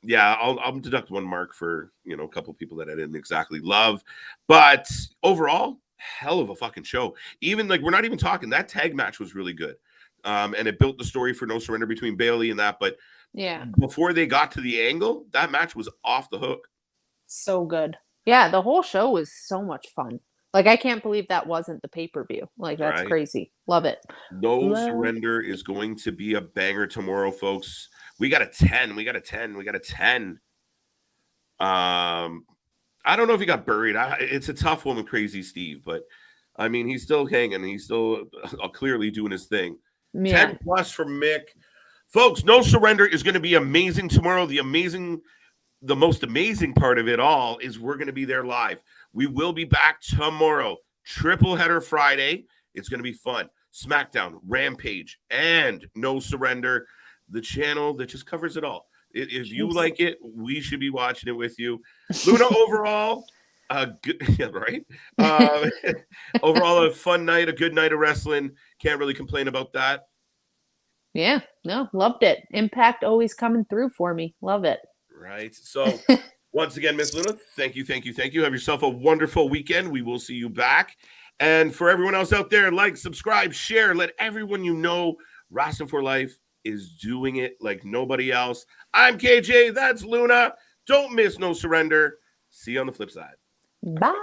Yeah, I'll deduct 1 mark for, a couple people that I didn't exactly love. But overall, hell of a fucking show. Even we're not even talking. That tag match was really good. And it built the story for No Surrender between Bailey and that. But yeah, before they got to the angle, that match was off the hook. So good. Yeah, the whole show was so much fun. I can't believe that wasn't the pay-per-view. That's Right. crazy. Love it. No Surrender is going to be a banger tomorrow, folks. We got a 10. I don't know if he got buried. It's a tough one with Crazy Steve, but I mean, he's still hanging. He's still clearly doing his thing. Yeah. 10 plus from Mick. Folks, No Surrender is going to be amazing tomorrow. The most amazing part of it all is we're going to be there live. We will be back tomorrow. Triple header Friday. It's going to be fun. SmackDown, Rampage, and No Surrender. The channel that just covers it all. If you like it, we should be watching it with you. Luna, overall, good, yeah, right? Overall, a fun night, a good night of wrestling. Can't really complain about that. Yeah, no, loved it. Impact always coming through for me. Love it. Right. So once again, Miss Luna, thank you. Have yourself a wonderful weekend. We will see you back. And for everyone else out there, like, subscribe, share, let everyone you know Wrasslin for Life is doing it like nobody else. I'm KJ. That's Luna. Don't miss No Surrender. See you on the flip side. Bye.